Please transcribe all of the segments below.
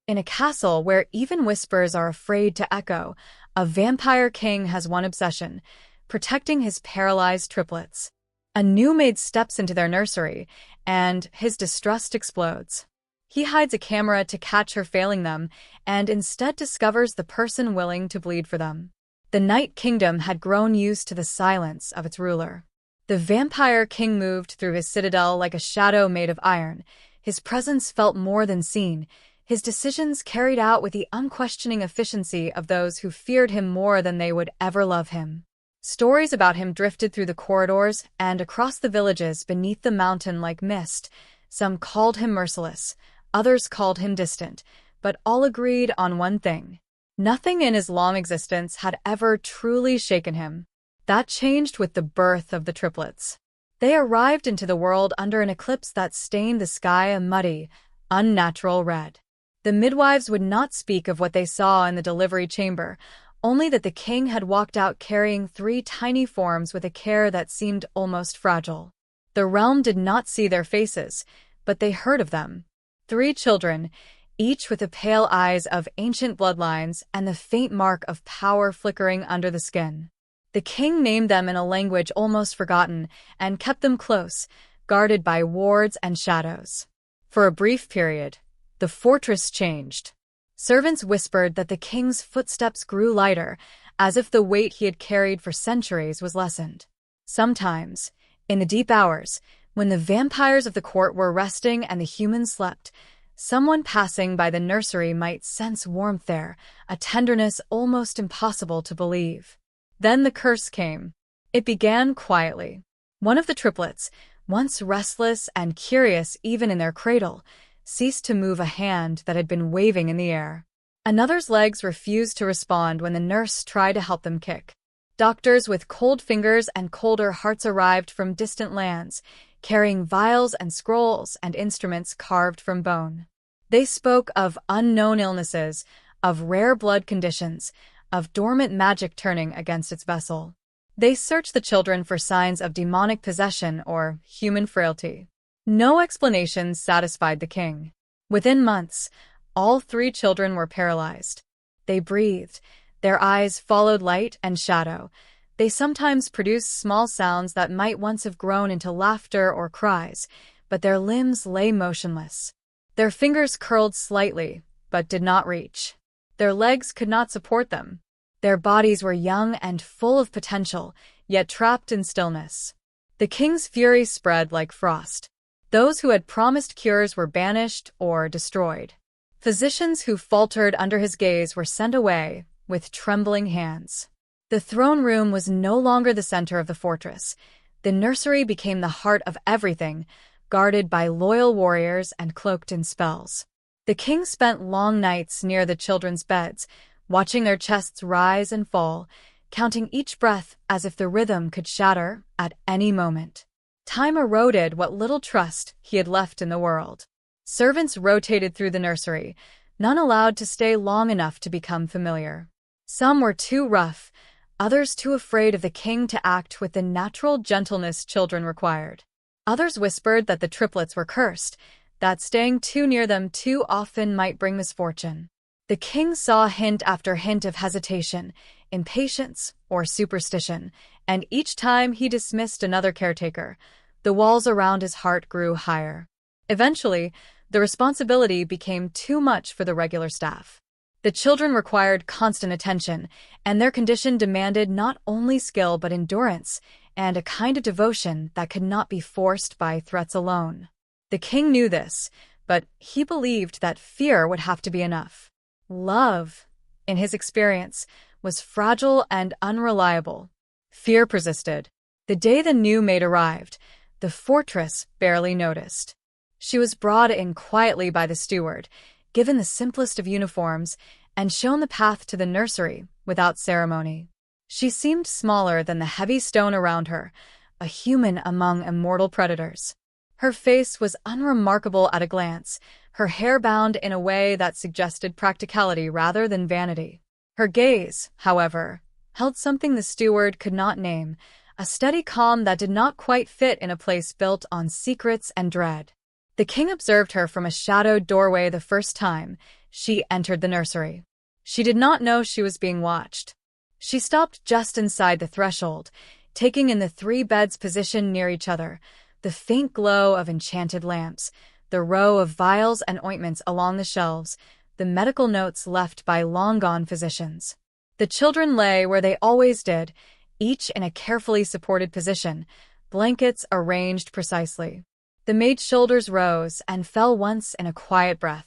In a castle where even whispers are afraid to echo, a vampire king has one obsession: protecting his paralyzed triplets. A new maid steps into their nursery, and his distrust explodes. He hides a camera to catch her failing them, and instead discovers the person willing to bleed for them. The Night Kingdom had grown used to the silence of its ruler. The vampire king moved through his citadel like a shadow made of iron. His presence felt more than seen, his decisions carried out with the unquestioning efficiency of those who feared him more than they would ever love him. Stories about him drifted through the corridors and across the villages beneath the mountain like mist. Some called him merciless, others called him distant, but all agreed on one thing: nothing in his long existence had ever truly shaken him. That changed with the birth of the triplets. They arrived into the world under an eclipse that stained the sky a muddy, unnatural red. The midwives would not speak of what they saw in the delivery chamber, only that the king had walked out carrying 3 tiny forms with a care that seemed almost fragile. The realm did not see their faces, but they heard of them. 3 children, each with the pale eyes of ancient bloodlines and the faint mark of power flickering under the skin. The king named them in a language almost forgotten and kept them close, guarded by wards and shadows. For a brief period, the fortress changed. Servants whispered that the king's footsteps grew lighter, as if the weight he had carried for centuries was lessened. Sometimes, in the deep hours, when the vampires of the court were resting and the humans slept, someone passing by the nursery might sense warmth there, a tenderness almost impossible to believe. Then the curse came. It began quietly. One of the triplets, once restless and curious even in their cradle, ceased to move a hand that had been waving in the air. Another's legs refused to respond when the nurse tried to help them kick. Doctors with cold fingers and colder hearts arrived from distant lands, carrying vials and scrolls and instruments carved from bone. They spoke of unknown illnesses, of rare blood conditions, of dormant magic turning against its vessel. They searched the children for signs of demonic possession or human frailty. No explanations satisfied the king. Within months, all 3 children were paralyzed. They breathed. Their eyes followed light and shadow. They sometimes produced small sounds that might once have grown into laughter or cries, but their limbs lay motionless. Their fingers curled slightly, but did not reach. Their legs could not support them. Their bodies were young and full of potential, yet trapped in stillness. The king's fury spread like frost. Those who had promised cures were banished or destroyed. Physicians who faltered under his gaze were sent away with trembling hands. The throne room was no longer the center of the fortress. The nursery became the heart of everything, guarded by loyal warriors and cloaked in spells. The king spent long nights near the children's beds, watching their chests rise and fall, counting each breath as if the rhythm could shatter at any moment. Time eroded what little trust he had left in the world. Servants rotated through the nursery, none allowed to stay long enough to become familiar. Some were too rough, others too afraid of the king to act with the natural gentleness children required. Others whispered that the triplets were cursed, that staying too near them too often might bring misfortune. The king saw hint after hint of hesitation, impatience, or superstition, and each time he dismissed another caretaker, the walls around his heart grew higher. Eventually, the responsibility became too much for the regular staff. The children required constant attention, and their condition demanded not only skill but endurance, and a kind of devotion that could not be forced by threats alone. The king knew this, but he believed that fear would have to be enough. Love, in his experience, was fragile and unreliable. Fear persisted. The day the new maid arrived, the fortress barely noticed. She was brought in quietly by the steward, given the simplest of uniforms, and shown the path to the nursery without ceremony. She seemed smaller than the heavy stone around her, a human among immortal predators. Her face was unremarkable at a glance, her hair bound in a way that suggested practicality rather than vanity. Her gaze, however, held something the steward could not name, a steady calm that did not quite fit in a place built on secrets and dread. The king observed her from a shadowed doorway the first time, she entered the nursery. She did not know she was being watched. She stopped just inside the threshold, taking in the three beds positioned near each other, the faint glow of enchanted lamps, the row of vials and ointments along the shelves, the medical notes left by long-gone physicians. The children lay where they always did, each in a carefully supported position, blankets arranged precisely. The maid's shoulders rose and fell once in a quiet breath.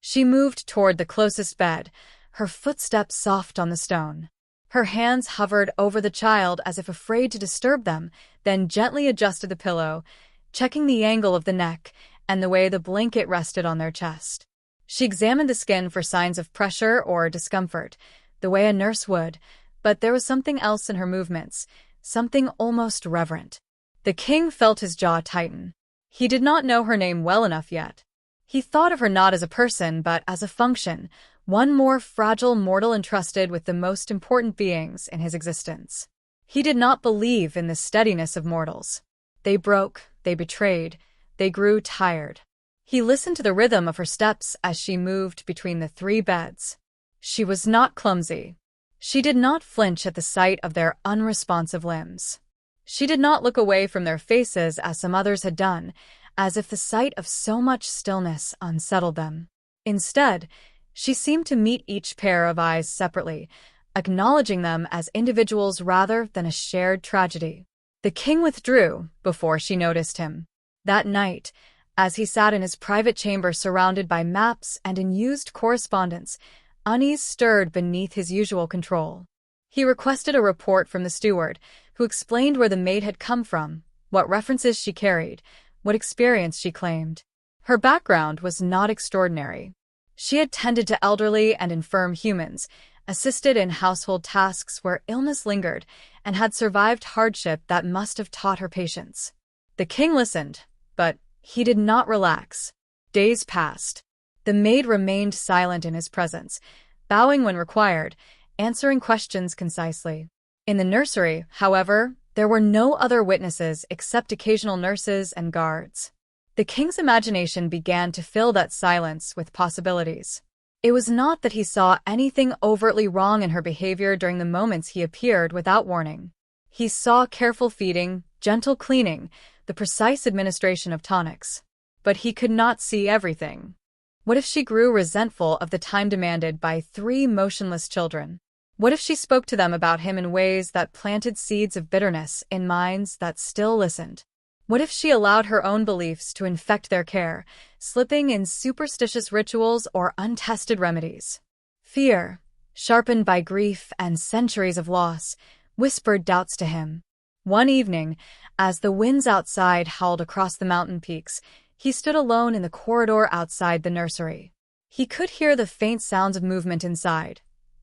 She moved toward the closest bed, her footsteps soft on the stone. Her hands hovered over the child as if afraid to disturb them, then gently adjusted the pillow, checking the angle of the neck and the way the blanket rested on their chest. She examined the skin for signs of pressure or discomfort, the way a nurse would, but there was something else in her movements, something almost reverent. The king felt his jaw tighten. He did not know her name well enough yet. He thought of her not as a person, but as a function, one more fragile mortal entrusted with the most important beings in his existence. He did not believe in the steadiness of mortals. They broke, they betrayed, they grew tired. He listened to the rhythm of her steps as she moved between the three beds. She was not clumsy. She did not flinch at the sight of their unresponsive limbs. She did not look away from their faces as some others had done, as if the sight of so much stillness unsettled them. Instead, she seemed to meet each pair of eyes separately, acknowledging them as individuals rather than a shared tragedy. The king withdrew before she noticed him. That night, as he sat in his private chamber surrounded by maps and unused correspondence, unease stirred beneath his usual control. He requested a report from the steward, who explained where the maid had come from, what references she carried, what experience she claimed. Her background was not extraordinary. She had tended to elderly and infirm humans, assisted in household tasks where illness lingered, and had survived hardship that must have taught her patience. The king listened, but he did not relax. Days passed. The maid remained silent in his presence, bowing when required, answering questions concisely. In the nursery, however, there were no other witnesses except occasional nurses and guards. The king's imagination began to fill that silence with possibilities. It was not that he saw anything overtly wrong in her behavior during the moments he appeared without warning. He saw careful feeding, gentle cleaning, the precise administration of tonics. But he could not see everything. What if she grew resentful of the time demanded by three motionless children? What if she spoke to them about him in ways that planted seeds of bitterness in minds that still listened? What if she allowed her own beliefs to infect their care, slipping in superstitious rituals or untested remedies? Fear, sharpened by grief and centuries of loss, whispered doubts to him. One evening, as the winds outside howled across the mountain peaks, he stood alone in the corridor outside the nursery. He could hear the faint sounds of movement inside.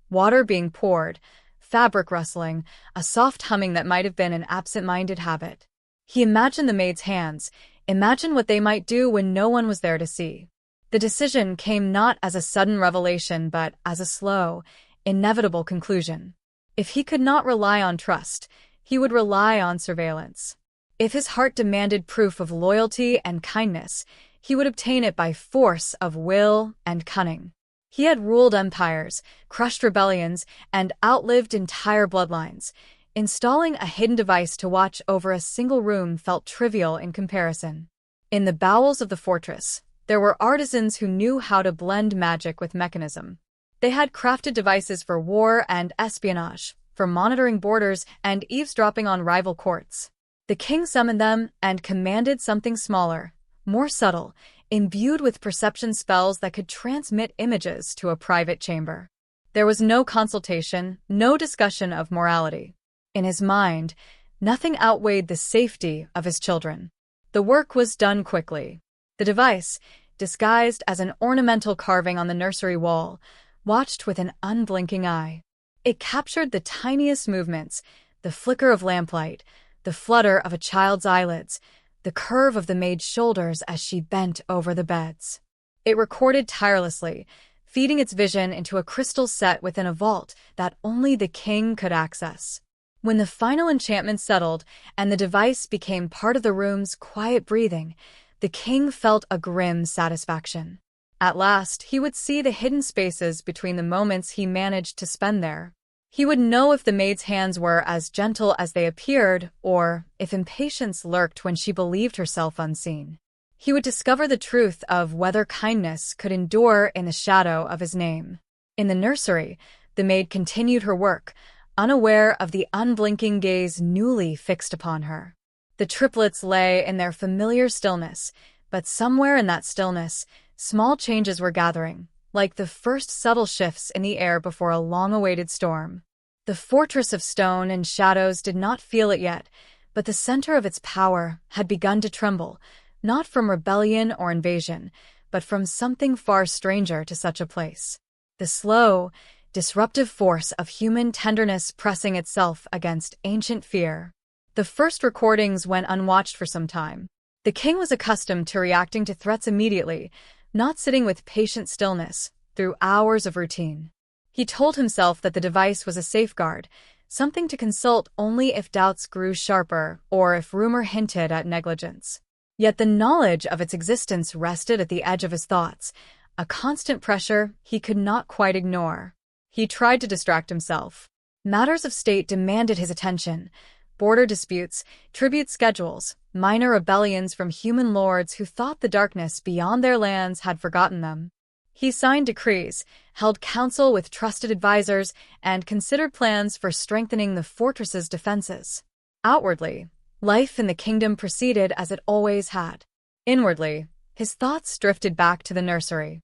Water being poured, fabric rustling, a soft humming that might have been an absent-minded habit. He imagined the maid's hands, imagined what they might do when no one was there to see. The decision came not as a sudden revelation but as a slow, inevitable conclusion. If he could not rely on trust, he would rely on surveillance. If his heart demanded proof of loyalty and kindness, he would obtain it by force of will and cunning. He had ruled empires, crushed rebellions, and outlived entire bloodlines. Installing a hidden device to watch over a single room felt trivial in comparison. In the bowels of the fortress, there were artisans who knew how to blend magic with mechanism. They had crafted devices for war and espionage, for monitoring borders and eavesdropping on rival courts. The king summoned them and commanded something smaller, more subtle, imbued with perception spells that could transmit images to a private chamber. There was no consultation, no discussion of morality. In his mind, nothing outweighed the safety of his children. The work was done quickly. The device, disguised as an ornamental carving on the nursery wall, watched with an unblinking eye. It captured the tiniest movements, the flicker of lamplight, the flutter of a child's eyelids, the curve of the maid's shoulders as she bent over the beds. It recorded tirelessly, feeding its vision into a crystal set within a vault that only the king could access. When the final enchantment settled and the device became part of the room's quiet breathing, the king felt a grim satisfaction. At last, he would see the hidden spaces between the moments he managed to spend there. He would know if the maid's hands were as gentle as they appeared, or if impatience lurked when she believed herself unseen. He would discover the truth of whether kindness could endure in the shadow of his name. In the nursery, the maid continued her work, unaware of the unblinking gaze newly fixed upon her. The triplets lay in their familiar stillness, but somewhere in that stillness, small changes were gathering, like the first subtle shifts in the air before a long-awaited storm. The fortress of stone and shadows did not feel it yet, but the center of its power had begun to tremble, not from rebellion or invasion, but from something far stranger to such a place. The slow, disruptive force of human tenderness pressing itself against ancient fear. The first recordings went unwatched for some time. The king was accustomed to reacting to threats immediately, not sitting with patient stillness through hours of routine. He told himself that the device was a safeguard, something to consult only if doubts grew sharper or if rumor hinted at negligence. Yet the knowledge of its existence rested at the edge of his thoughts, a constant pressure he could not quite ignore. He tried to distract himself. Matters of state demanded his attention: border disputes, tribute schedules, minor rebellions from human lords who thought the darkness beyond their lands had forgotten them. He signed decrees, held counsel with trusted advisors, and considered plans for strengthening the fortress's defenses. Outwardly, life in the kingdom proceeded as it always had. Inwardly, his thoughts drifted back to the nursery.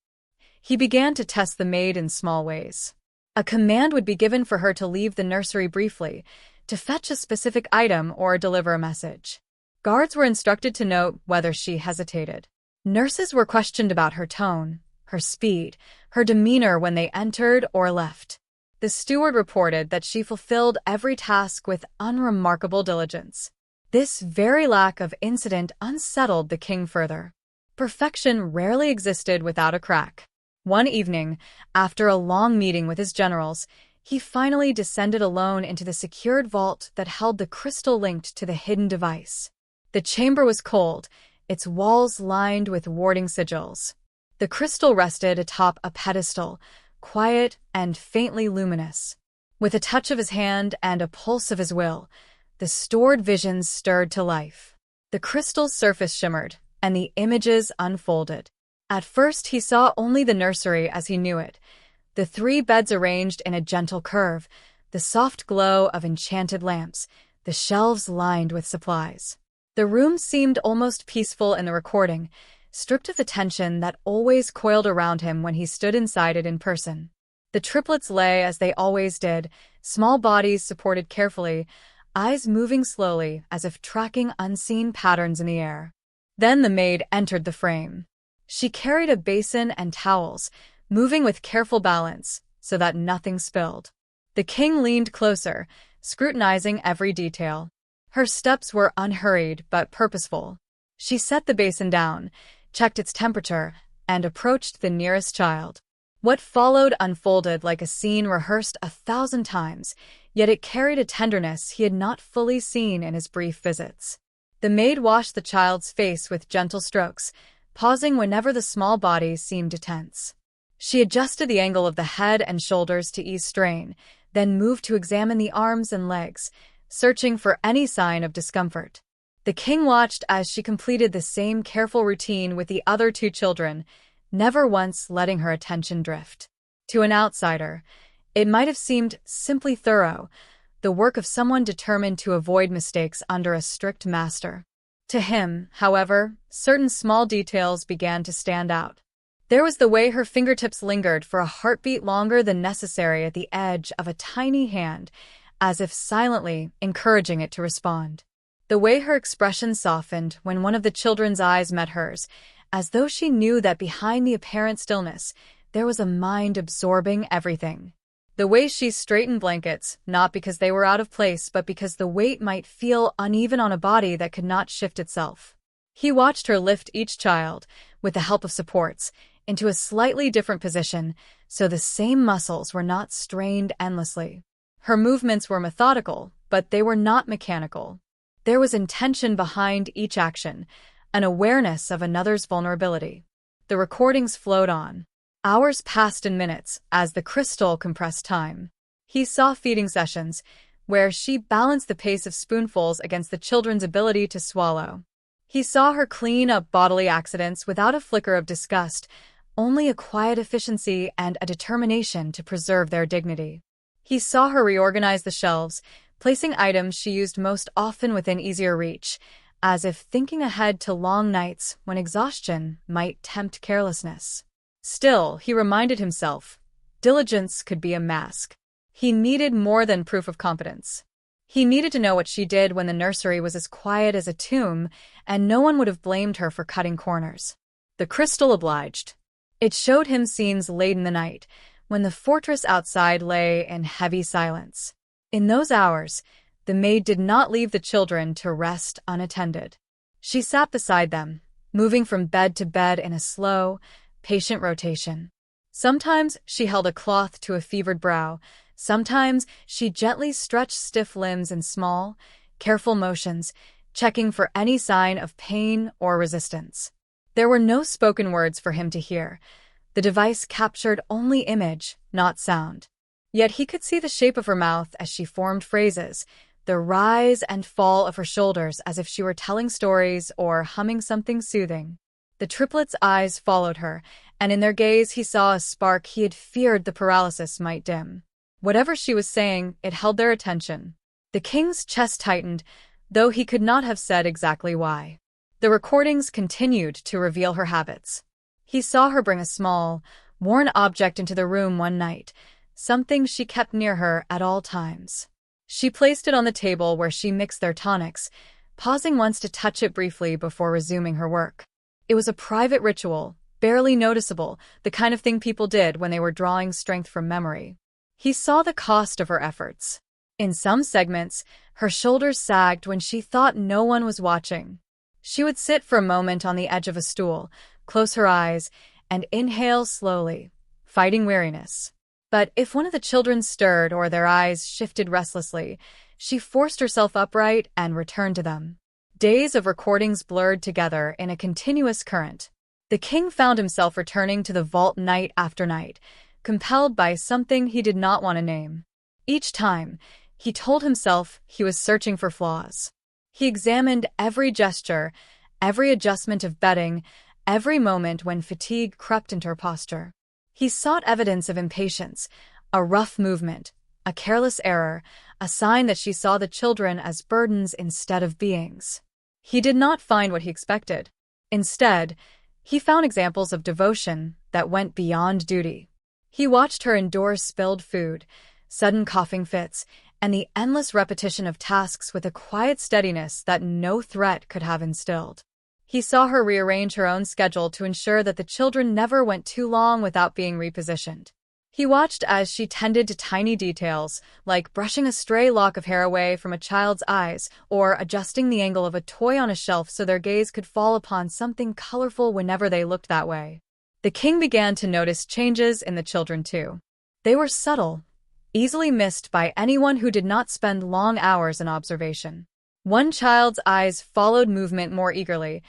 He began to test the maid in small ways. A command would be given for her to leave the nursery briefly, to fetch a specific item or deliver a message. Guards were instructed to note whether she hesitated. Nurses were questioned about her tone, her speed, her demeanor when they entered or left. The steward reported that she fulfilled every task with unremarkable diligence. This very lack of incident unsettled the king further. Perfection rarely existed without a crack. One evening, after a long meeting with his generals, he finally descended alone into the secured vault that held the crystal linked to the hidden device. The chamber was cold, its walls lined with warding sigils. The crystal rested atop a pedestal, quiet and faintly luminous. With a touch of his hand and a pulse of his will, the stored visions stirred to life. The crystal's surface shimmered, and the images unfolded. At first he saw only the nursery as he knew it, the 3 beds arranged in a gentle curve, the soft glow of enchanted lamps, the shelves lined with supplies. The room seemed almost peaceful in the recording, stripped of the tension that always coiled around him when he stood inside it in person. The triplets lay as they always did, small bodies supported carefully, eyes moving slowly as if tracking unseen patterns in the air. Then the maid entered the frame. She carried a basin and towels, moving with careful balance so that nothing spilled. The king leaned closer, scrutinizing every detail. Her steps were unhurried but purposeful. She set the basin down, checked its temperature, and approached the nearest child. What followed unfolded like a scene rehearsed 1,000 times, yet it carried a tenderness he had not fully seen in his brief visits. The maid washed the child's face with gentle strokes, pausing whenever the small body seemed tense. She adjusted the angle of the head and shoulders to ease strain, then moved to examine the arms and legs, searching for any sign of discomfort. The king watched as she completed the same careful routine with the other 2 children, never once letting her attention drift. To an outsider, it might have seemed simply thorough, the work of someone determined to avoid mistakes under a strict master. To him, however, certain small details began to stand out. There was the way her fingertips lingered for a heartbeat longer than necessary at the edge of a tiny hand, as if silently encouraging it to respond. The way her expression softened when one of the children's eyes met hers, as though she knew that behind the apparent stillness, there was a mind absorbing everything. The way she straightened blankets, not because they were out of place, but because the weight might feel uneven on a body that could not shift itself. He watched her lift each child, with the help of supports, into a slightly different position, so the same muscles were not strained endlessly. Her movements were methodical, but they were not mechanical. There was intention behind each action, an awareness of another's vulnerability. The recordings flowed on. Hours passed in minutes as the crystal compressed time. He saw feeding sessions, where she balanced the pace of spoonfuls against the children's ability to swallow. He saw her clean up bodily accidents without a flicker of disgust, only a quiet efficiency and a determination to preserve their dignity. He saw her reorganize the shelves, placing items she used most often within easier reach, as if thinking ahead to long nights when exhaustion might tempt carelessness. Still, he reminded himself, diligence could be a mask. He needed more than proof of competence. He needed to know what she did when the nursery was as quiet as a tomb, and no one would have blamed her for cutting corners. The crystal obliged. It showed him scenes late in the night, when the fortress outside lay in heavy silence. In those hours, the maid did not leave the children to rest unattended. She sat beside them, moving from bed to bed in a slow, patient rotation. Sometimes she held a cloth to a fevered brow. Sometimes she gently stretched stiff limbs in small, careful motions, checking for any sign of pain or resistance. There were no spoken words for him to hear. The device captured only image, not sound. Yet he could see the shape of her mouth as she formed phrases, the rise and fall of her shoulders as if she were telling stories or humming something soothing. The triplets' eyes followed her, and in their gaze he saw a spark he had feared the paralysis might dim. Whatever she was saying, it held their attention. The king's chest tightened, though he could not have said exactly why. The recordings continued to reveal her habits. He saw her bring a small, worn object into the room one night, something she kept near her at all times. She placed it on the table where she mixed their tonics, pausing once to touch it briefly before resuming her work. It was a private ritual, barely noticeable, the kind of thing people did when they were drawing strength from memory. He saw the cost of her efforts. In some segments, her shoulders sagged when she thought no one was watching. She would sit for a moment on the edge of a stool, close her eyes, and inhale slowly, fighting weariness. But if one of the children stirred or their eyes shifted restlessly, she forced herself upright and returned to them. Days of recordings blurred together in a continuous current. The king found himself returning to the vault night after night, compelled by something he did not want to name. Each time, he told himself he was searching for flaws. He examined every gesture, every adjustment of bedding, every moment when fatigue crept into her posture. He sought evidence of impatience, a rough movement, a careless error, a sign that she saw the children as burdens instead of beings. He did not find what he expected. Instead, he found examples of devotion that went beyond duty. He watched her endure spilled food, sudden coughing fits, and the endless repetition of tasks with a quiet steadiness that no threat could have instilled. He saw her rearrange her own schedule to ensure that the children never went too long without being repositioned. He watched as she tended to tiny details, like brushing a stray lock of hair away from a child's eyes or adjusting the angle of a toy on a shelf so their gaze could fall upon something colorful whenever they looked that way. The king began to notice changes in the children too. They were subtle, easily missed by anyone who did not spend long hours in observation. One child's eyes followed movement more eagerly,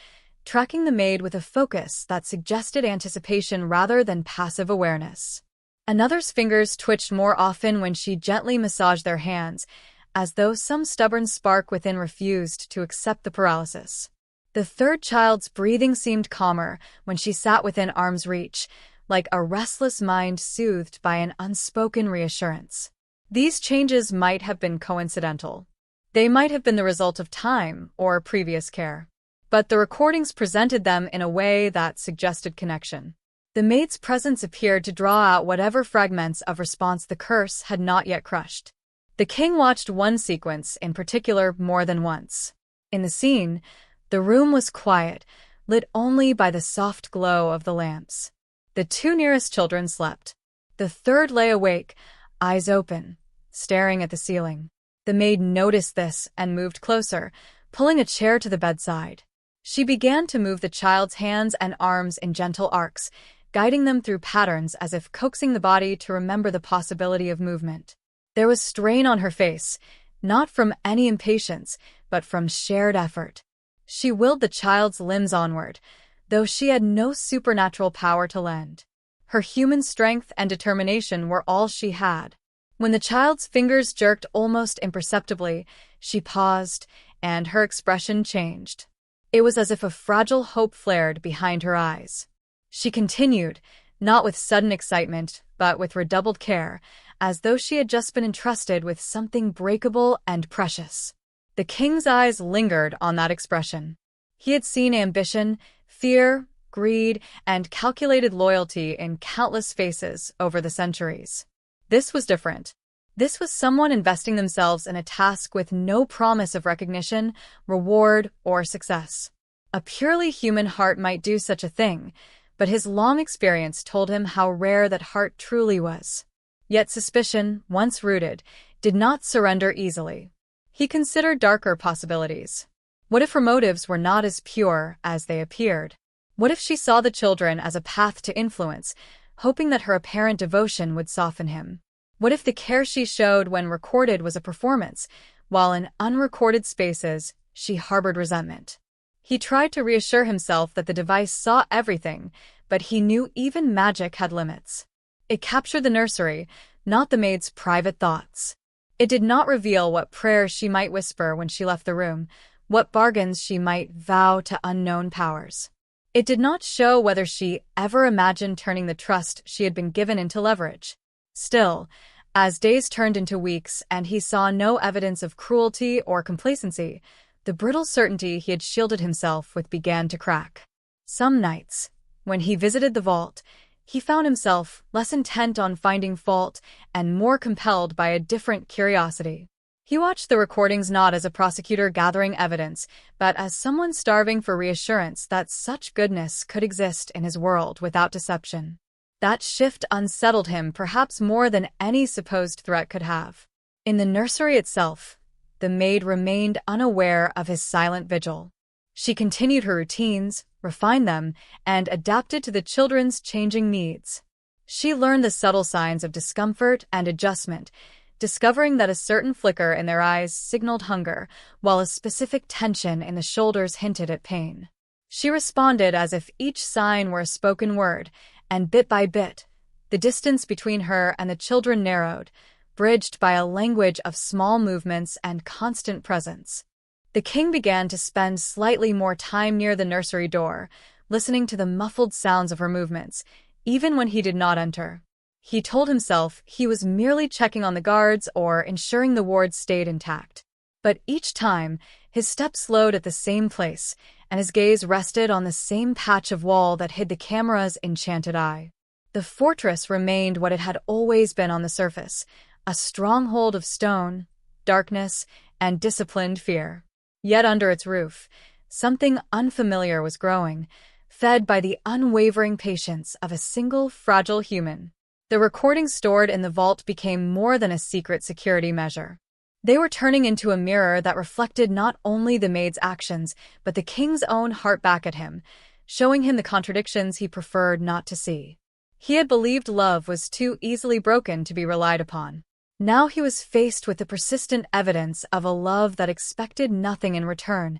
tracking the maid with a focus that suggested anticipation rather than passive awareness. Another's fingers twitched more often when she gently massaged their hands, as though some stubborn spark within refused to accept the paralysis. The third child's breathing seemed calmer when she sat within arm's reach, like a restless mind soothed by an unspoken reassurance. These changes might have been coincidental. They might have been the result of time or previous care. But the recordings presented them in a way that suggested connection. The maid's presence appeared to draw out whatever fragments of response the curse had not yet crushed. The king watched one sequence in particular more than once. In the scene, the room was quiet, lit only by the soft glow of the lamps. The two nearest children slept. The third lay awake, eyes open, staring at the ceiling. The maid noticed this and moved closer, pulling a chair to the bedside. She began to move the child's hands and arms in gentle arcs, guiding them through patterns as if coaxing the body to remember the possibility of movement. There was strain on her face, not from any impatience, but from shared effort. She willed the child's limbs onward, though she had no supernatural power to lend. Her human strength and determination were all she had. When the child's fingers jerked almost imperceptibly, she paused, and her expression changed. It was as if a fragile hope flared behind her eyes. She continued, not with sudden excitement, but with redoubled care, as though she had just been entrusted with something breakable and precious. The king's eyes lingered on that expression. He had seen ambition, fear, greed, and calculated loyalty in countless faces over the centuries. This was different. This was someone investing themselves in a task with no promise of recognition, reward, or success. A purely human heart might do such a thing, but his long experience told him how rare that heart truly was. Yet suspicion, once rooted, did not surrender easily. He considered darker possibilities. What if her motives were not as pure as they appeared? What if she saw the children as a path to influence, hoping that her apparent devotion would soften him? What if the care she showed when recorded was a performance, while in unrecorded spaces she harbored resentment? He tried to reassure himself that the device saw everything, but he knew even magic had limits. It captured the nursery, not the maid's private thoughts. It did not reveal what prayers she might whisper when she left the room, what bargains she might vow to unknown powers. It did not show whether she ever imagined turning the trust she had been given into leverage. Still, as days turned into weeks and he saw no evidence of cruelty or complacency, the brittle certainty he had shielded himself with began to crack. Some nights, when he visited the vault, he found himself less intent on finding fault and more compelled by a different curiosity. He watched the recordings not as a prosecutor gathering evidence, but as someone starving for reassurance that such goodness could exist in his world without deception. That shift unsettled him perhaps more than any supposed threat could have. In the nursery itself, the maid remained unaware of his silent vigil. She continued her routines, refined them, and adapted to the children's changing needs. She learned the subtle signs of discomfort and adjustment, discovering that a certain flicker in their eyes signaled hunger, while a specific tension in the shoulders hinted at pain. She responded as if each sign were a spoken word, and bit by bit, the distance between her and the children narrowed, bridged by a language of small movements and constant presence. The king began to spend slightly more time near the nursery door, listening to the muffled sounds of her movements, even when he did not enter. He told himself he was merely checking on the guards or ensuring the ward stayed intact. But each time, his steps slowed at the same place, and his gaze rested on the same patch of wall that hid the camera's enchanted eye. The fortress remained what it had always been on the surface, a stronghold of stone, darkness, and disciplined fear. Yet under its roof, something unfamiliar was growing, fed by the unwavering patience of a single fragile human. The recordings stored in the vault became more than a secret security measure. They were turning into a mirror that reflected not only the maid's actions, but the king's own heart back at him, showing him the contradictions he preferred not to see. He had believed love was too easily broken to be relied upon. Now he was faced with the persistent evidence of a love that expected nothing in return,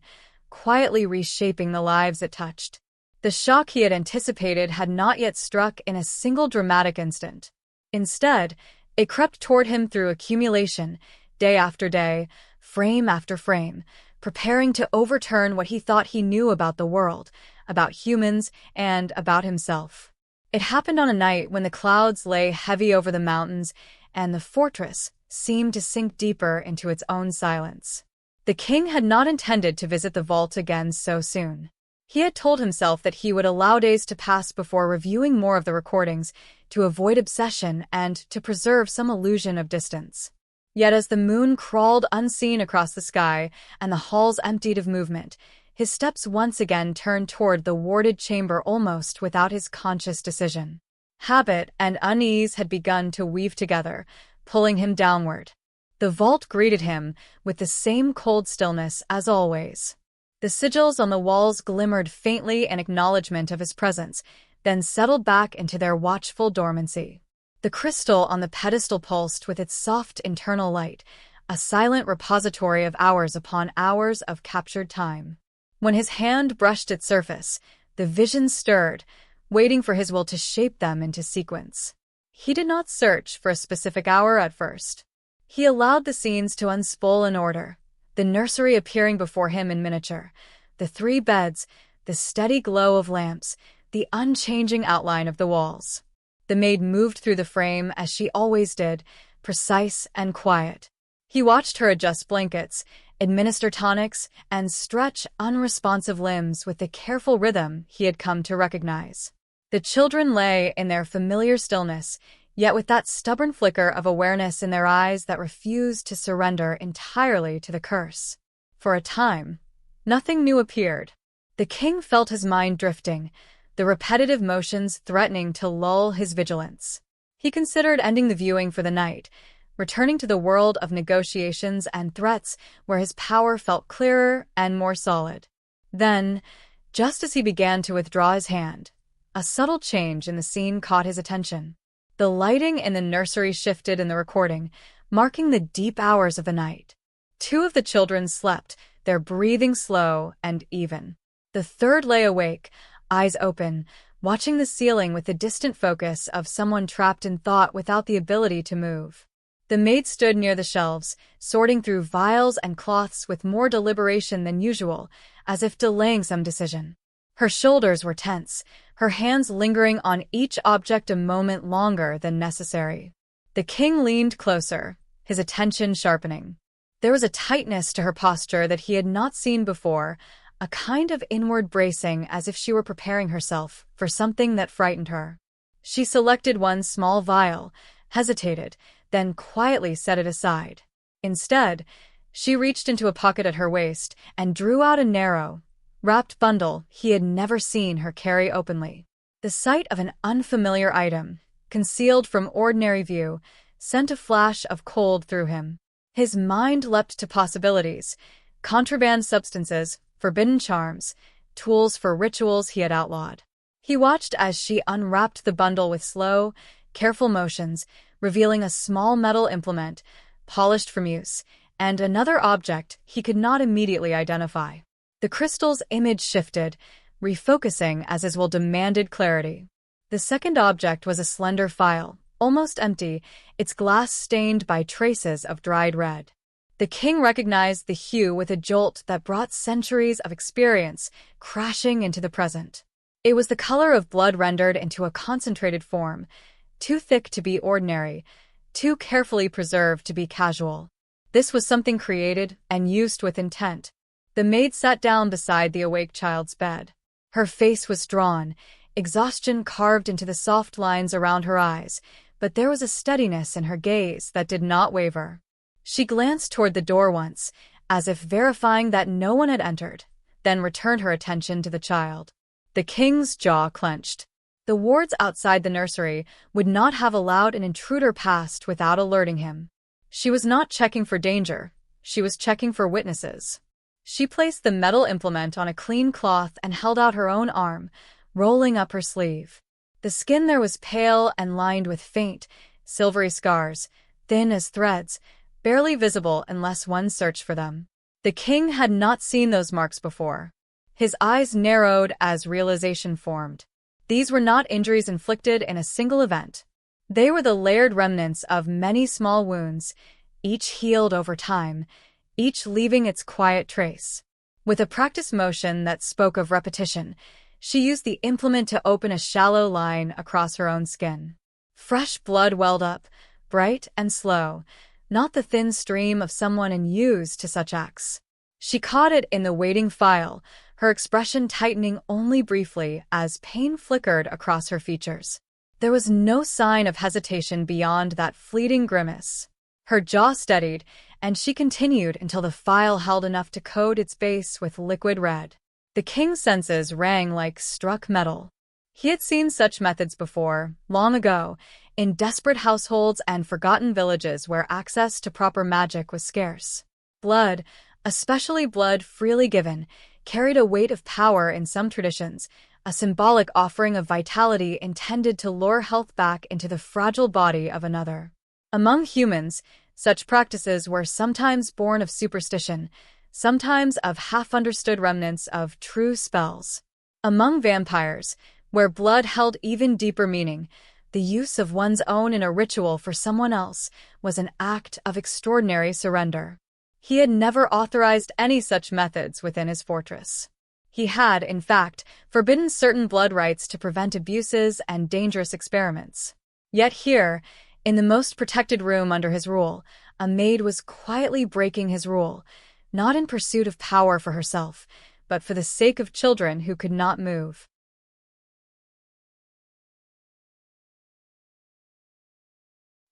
quietly reshaping the lives it touched. The shock he had anticipated had not yet struck in a single dramatic instant. Instead, it crept toward him through accumulation, day after day, frame after frame, preparing to overturn what he thought he knew about the world, about humans, and about himself. It happened on a night when the clouds lay heavy over the mountains, and the fortress seemed to sink deeper into its own silence. The king had not intended to visit the vault again so soon. He had told himself that he would allow days to pass before reviewing more of the recordings, to avoid obsession and to preserve some illusion of distance. Yet as the moon crawled unseen across the sky and the halls emptied of movement, his steps once again turned toward the warded chamber almost without his conscious decision. Habit and unease had begun to weave together, pulling him downward. The vault greeted him with the same cold stillness as always. The sigils on the walls glimmered faintly in acknowledgement of his presence, then settled back into their watchful dormancy. The crystal on the pedestal pulsed with its soft internal light, a silent repository of hours upon hours of captured time. When his hand brushed its surface, the visions stirred, waiting for his will to shape them into sequence. He did not search for a specific hour at first. He allowed the scenes to unspool in order, the nursery appearing before him in miniature, the 3 beds, the steady glow of lamps, the unchanging outline of the walls. The maid moved through the frame as she always did, precise and quiet. He watched her adjust blankets, administer tonics, and stretch unresponsive limbs with the careful rhythm he had come to recognize. The children lay in their familiar stillness, yet with that stubborn flicker of awareness in their eyes that refused to surrender entirely to the curse. For a time, nothing new appeared. The king felt his mind drifting, the repetitive motions threatening to lull his vigilance. He considered ending the viewing for the night, returning to the world of negotiations and threats where his power felt clearer and more solid. Then, just as he began to withdraw his hand, a subtle change in the scene caught his attention. The lighting in the nursery shifted in the recording, marking the deep hours of the night. 2 of the children slept, their breathing slow and even. The 3rd lay awake, eyes open, watching the ceiling with the distant focus of someone trapped in thought without the ability to move. The maid stood near the shelves, sorting through vials and cloths with more deliberation than usual, as if delaying some decision. Her shoulders were tense, her hands lingering on each object a moment longer than necessary. The king leaned closer, his attention sharpening. There was a tightness to her posture that he had not seen before, a kind of inward bracing as if she were preparing herself for something that frightened her. She selected one small vial, hesitated, then quietly set it aside. Instead, she reached into a pocket at her waist and drew out a narrow, wrapped bundle he had never seen her carry openly. The sight of an unfamiliar item, concealed from ordinary view, sent a flash of cold through him. His mind leapt to possibilities, contraband substances, forbidden charms, tools for rituals he had outlawed. He watched as she unwrapped the bundle with slow, careful motions, revealing a small metal implement, polished from use, and another object he could not immediately identify. The crystal's image shifted, refocusing as his will demanded clarity. The second object was a slender phial, almost empty, its glass stained by traces of dried red. The king recognized the hue with a jolt that brought centuries of experience crashing into the present. It was the color of blood rendered into a concentrated form, too thick to be ordinary, too carefully preserved to be casual. This was something created and used with intent. The maid sat down beside the awake child's bed. Her face was drawn, exhaustion carved into the soft lines around her eyes, but there was a steadiness in her gaze that did not waver. She glanced toward the door once, as if verifying that no one had entered, then returned her attention to the child. The king's jaw clenched. The wards outside the nursery would not have allowed an intruder past without alerting him. She was not checking for danger, she was checking for witnesses. She placed the metal implement on a clean cloth and held out her own arm, rolling up her sleeve. The skin there was pale and lined with faint, silvery scars, thin as threads, barely visible unless one searched for them. The king had not seen those marks before. His eyes narrowed as realization formed. These were not injuries inflicted in a single event. They were the layered remnants of many small wounds, each healed over time, each leaving its quiet trace. With a practiced motion that spoke of repetition, she used the implement to open a shallow line across her own skin. Fresh blood welled up, bright and slow, not the thin stream of someone unused to such acts. She caught it in the waiting phial, her expression tightening only briefly as pain flickered across her features. There was no sign of hesitation beyond that fleeting grimace. Her jaw steadied, and she continued until the phial held enough to coat its base with liquid red. The king's senses rang like struck metal. He had seen such methods before, long ago, in desperate households and forgotten villages where access to proper magic was scarce. Blood, especially blood freely given, carried a weight of power in some traditions, a symbolic offering of vitality intended to lure health back into the fragile body of another. Among humans, such practices were sometimes born of superstition, sometimes of half-understood remnants of true spells. Among vampires, where blood held even deeper meaning, the use of one's own in a ritual for someone else was an act of extraordinary surrender. He had never authorized any such methods within his fortress. He had, in fact, forbidden certain blood rites to prevent abuses and dangerous experiments. Yet here, in the most protected room under his rule, a maid was quietly breaking his rule, not in pursuit of power for herself, but for the sake of children who could not move.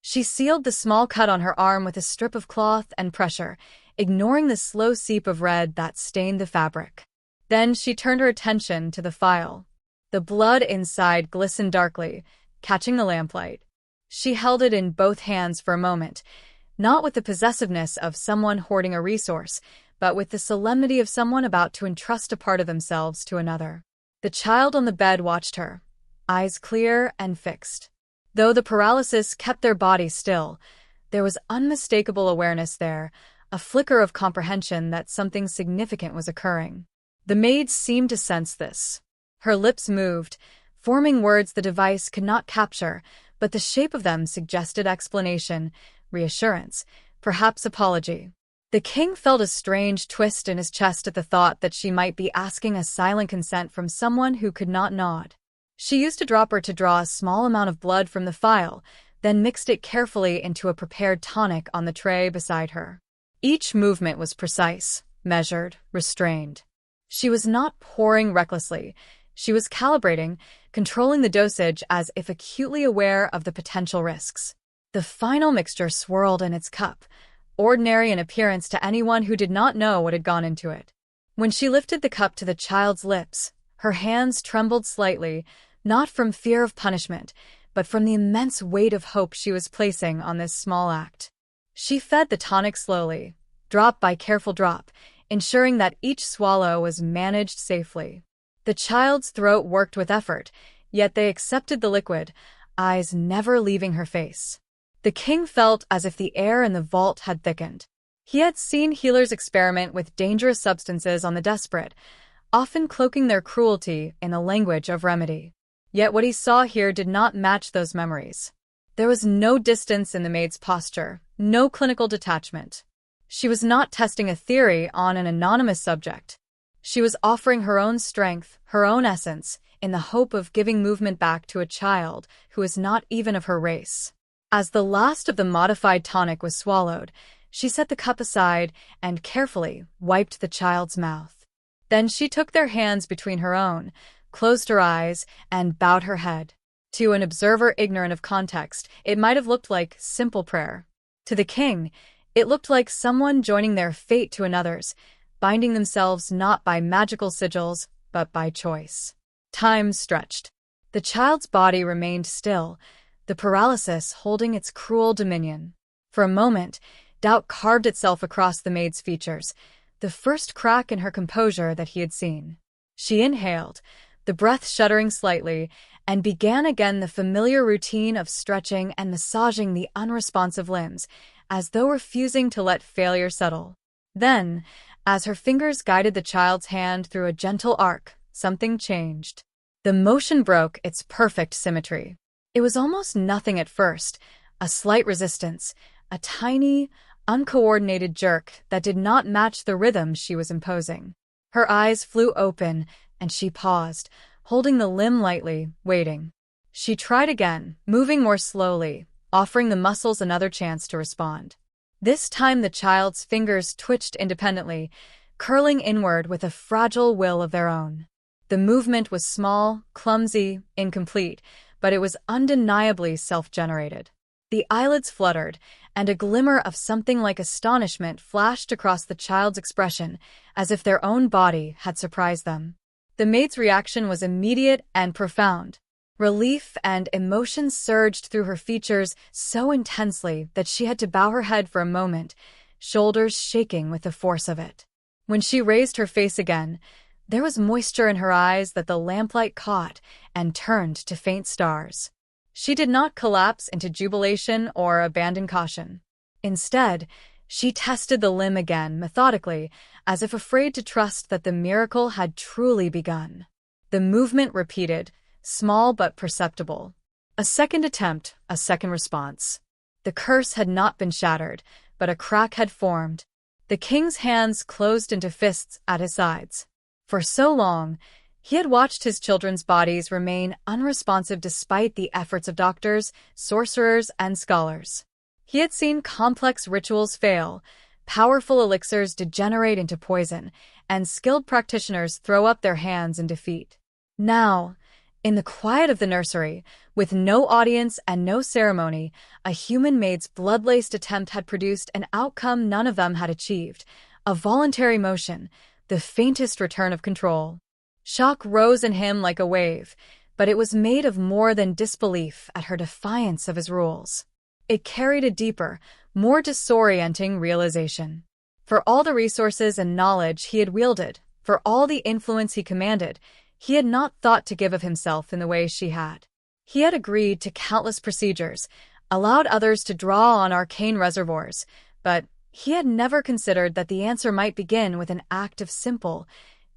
She sealed the small cut on her arm with a strip of cloth and pressure, ignoring the slow seep of red that stained the fabric. Then she turned her attention to the phial. The blood inside glistened darkly, catching the lamplight. She held it in both hands for a moment, not with the possessiveness of someone hoarding a resource, but with the solemnity of someone about to entrust a part of themselves to another. The child on the bed watched her, eyes clear and fixed. Though the paralysis kept their bodies still, there was unmistakable awareness there, a flicker of comprehension that something significant was occurring. The maid seemed to sense this. Her lips moved, forming words the device could not capture, but the shape of them suggested explanation, reassurance, perhaps apology. The king felt a strange twist in his chest at the thought that she might be asking a silent consent from someone who could not nod. She used a dropper to draw a small amount of blood from the phial, then mixed it carefully into a prepared tonic on the tray beside her. Each movement was precise, measured, restrained. She was not pouring recklessly. She was calibrating, controlling the dosage as if acutely aware of the potential risks. The final mixture swirled in its cup, ordinary in appearance to anyone who did not know what had gone into it. When she lifted the cup to the child's lips, her hands trembled slightly, not from fear of punishment, but from the immense weight of hope she was placing on this small act. She fed the tonic slowly, drop by careful drop, ensuring that each swallow was managed safely. The child's throat worked with effort, yet they accepted the liquid, eyes never leaving her face. The king felt as if the air in the vault had thickened. He had seen healers experiment with dangerous substances on the desperate, often cloaking their cruelty in the language of remedy. Yet what he saw here did not match those memories. There was no distance in the maid's posture, no clinical detachment. She was not testing a theory on an anonymous subject. She was offering her own strength, her own essence, in the hope of giving movement back to a child who was not even of her race. As the last of the modified tonic was swallowed, she set the cup aside and carefully wiped the child's mouth. Then she took their hands between her own, closed her eyes, and bowed her head. To an observer ignorant of context, it might have looked like simple prayer. To the king, it looked like someone joining their fate to another's, binding themselves not by magical sigils, but by choice. Time stretched. The child's body remained still, the paralysis holding its cruel dominion. For a moment, doubt carved itself across the maid's features, the first crack in her composure that he had seen. She inhaled, the breath shuddering slightly, and began again the familiar routine of stretching and massaging the unresponsive limbs, as though refusing to let failure settle. Then, as her fingers guided the child's hand through a gentle arc, something changed. The motion broke its perfect symmetry. It was almost nothing at first, a slight resistance, a tiny, uncoordinated jerk that did not match the rhythm she was imposing. Her eyes flew open, and she paused, holding the limb lightly, waiting. She tried again, moving more slowly, offering the muscles another chance to respond. This time the child's fingers twitched independently, curling inward with a fragile will of their own. The movement was small, clumsy, incomplete, but it was undeniably self-generated. The eyelids fluttered, and a glimmer of something like astonishment flashed across the child's expression, as if their own body had surprised them. The maid's reaction was immediate and profound. Relief and emotion surged through her features so intensely that she had to bow her head for a moment, shoulders shaking with the force of it. When she raised her face again, there was moisture in her eyes that the lamplight caught and turned to faint stars. She did not collapse into jubilation or abandon caution. Instead, she tested the limb again methodically, as if afraid to trust that the miracle had truly begun. The movement repeated, small but perceptible. A second attempt, a second response. The curse had not been shattered, but a crack had formed. The king's hands closed into fists at his sides. For so long, he had watched his children's bodies remain unresponsive despite the efforts of doctors, sorcerers, and scholars. He had seen complex rituals fail, powerful elixirs degenerate into poison, and skilled practitioners throw up their hands in defeat. Now, in the quiet of the nursery, with no audience and no ceremony, a human maid's blood-laced attempt had produced an outcome none of them had achieved, a voluntary motion, the faintest return of control. Shock rose in him like a wave, but it was made of more than disbelief at her defiance of his rules. It carried a deeper, more disorienting realization. For all the resources and knowledge he had wielded, for all the influence he commanded, he had not thought to give of himself in the way she had. He had agreed to countless procedures, allowed others to draw on arcane reservoirs, but he had never considered that the answer might begin with an act of simple,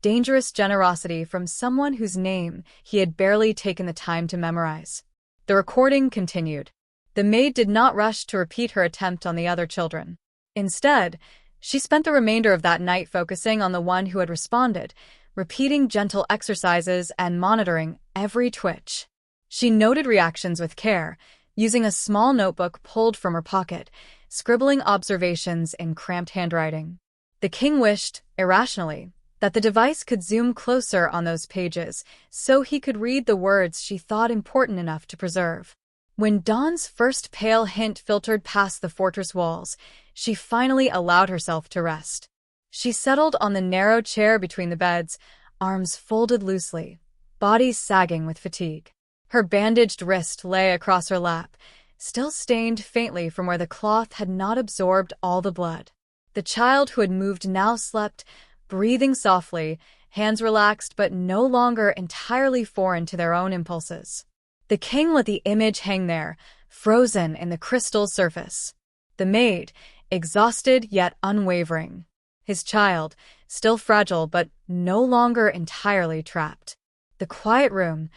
dangerous generosity from someone whose name he had barely taken the time to memorize. The recording continued. The maid did not rush to repeat her attempt on the other children. Instead, she spent the remainder of that night focusing on the one who had responded, repeating gentle exercises and monitoring every twitch. She noted reactions with care, using a small notebook pulled from her pocket, scribbling observations in cramped handwriting. The king wished, irrationally, that the device could zoom closer on those pages so he could read the words she thought important enough to preserve. When Dawn's first pale hint filtered past the fortress walls, she finally allowed herself to rest. She settled on the narrow chair between the beds, arms folded loosely, body sagging with fatigue. Her bandaged wrist lay across her lap, still stained faintly from where the cloth had not absorbed all the blood. The child who had moved now slept, breathing softly, hands relaxed but no longer entirely foreign to their own impulses. The king let the image hang there, frozen in the crystal surface. The maid, exhausted yet unwavering. His child, still fragile but no longer entirely trapped. The quiet room,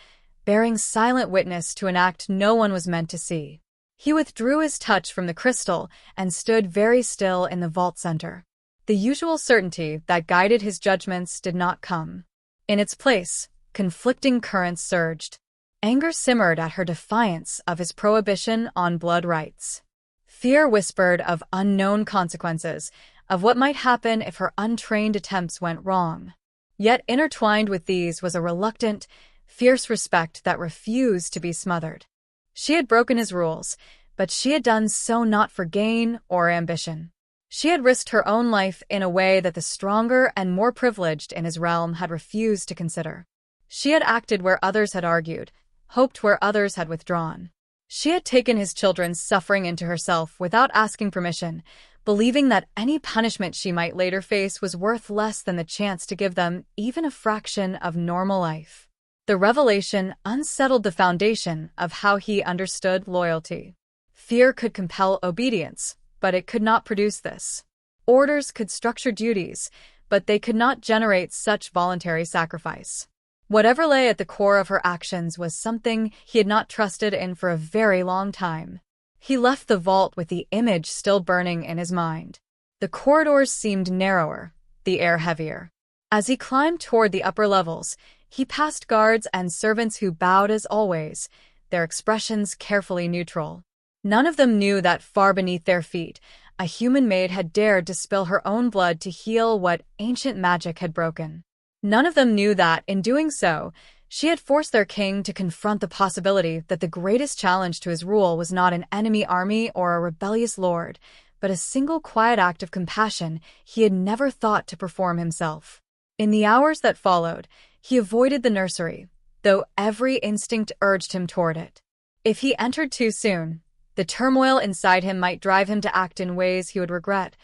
bearing silent witness to an act no one was meant to see. He withdrew his touch from the crystal and stood very still in the vault center. The usual certainty that guided his judgments did not come. In its place, conflicting currents surged. Anger simmered at her defiance of his prohibition on blood rights. Fear whispered of unknown consequences, of what might happen if her untrained attempts went wrong. Yet intertwined with these was a reluctant, fierce respect that refused to be smothered. She had broken his rules, but she had done so not for gain or ambition. She had risked her own life in a way that the stronger and more privileged in his realm had refused to consider. She had acted where others had argued, hoped where others had withdrawn. She had taken his children's suffering into herself without asking permission, believing that any punishment she might later face was worth less than the chance to give them even a fraction of normal life. The revelation unsettled the foundation of how he understood loyalty. Fear could compel obedience, but it could not produce this. Orders could structure duties, but they could not generate such voluntary sacrifice. Whatever lay at the core of her actions was something he had not trusted in for a very long time. He left the vault with the image still burning in his mind. The corridors seemed narrower, the air heavier. As he climbed toward the upper levels, he passed guards and servants who bowed as always, their expressions carefully neutral. None of them knew that far beneath their feet, a human maid had dared to spill her own blood to heal what ancient magic had broken. None of them knew that, in doing so, she had forced their king to confront the possibility that the greatest challenge to his rule was not an enemy army or a rebellious lord, but a single quiet act of compassion he had never thought to perform himself. In the hours that followed, he avoided the nursery, though every instinct urged him toward it. If he entered too soon, the turmoil inside him might drive him to act in ways he would regret,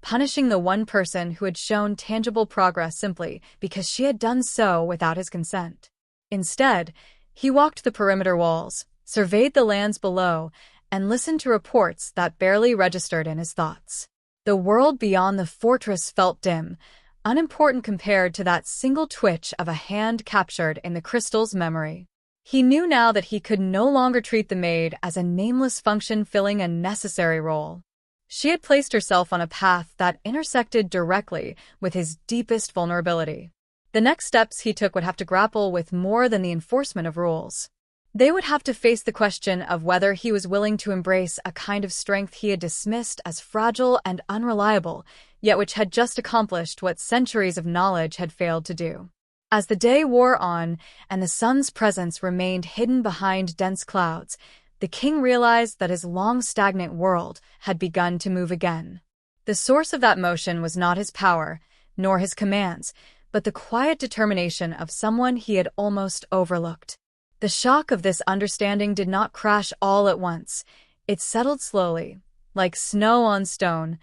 punishing the one person who had shown tangible progress simply because she had done so without his consent. Instead, he walked the perimeter walls, surveyed the lands below, and listened to reports that barely registered in his thoughts. The world beyond the fortress felt dim, unimportant compared to that single twitch of a hand captured in the crystal's memory. He knew now that he could no longer treat the maid as a nameless function filling a necessary role. She had placed herself on a path that intersected directly with his deepest vulnerability. The next steps he took would have to grapple with more than the enforcement of rules. They would have to face the question of whether he was willing to embrace a kind of strength he had dismissed as fragile and unreliable, yet which had just accomplished what centuries of knowledge had failed to do. As the day wore on and the sun's presence remained hidden behind dense clouds, the king realized that his long-stagnant world had begun to move again. The source of that motion was not his power, nor his commands, but the quiet determination of someone he had almost overlooked. The shock of this understanding did not crash all at once. It settled slowly, like snow on stone,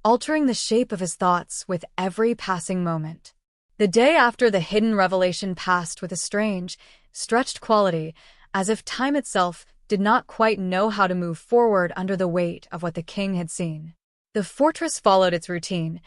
altering the shape of his thoughts with every passing moment. The day after the hidden revelation passed with a strange, stretched quality, as if time itself did not quite know how to move forward under the weight of what the king had seen. The fortress followed its routine.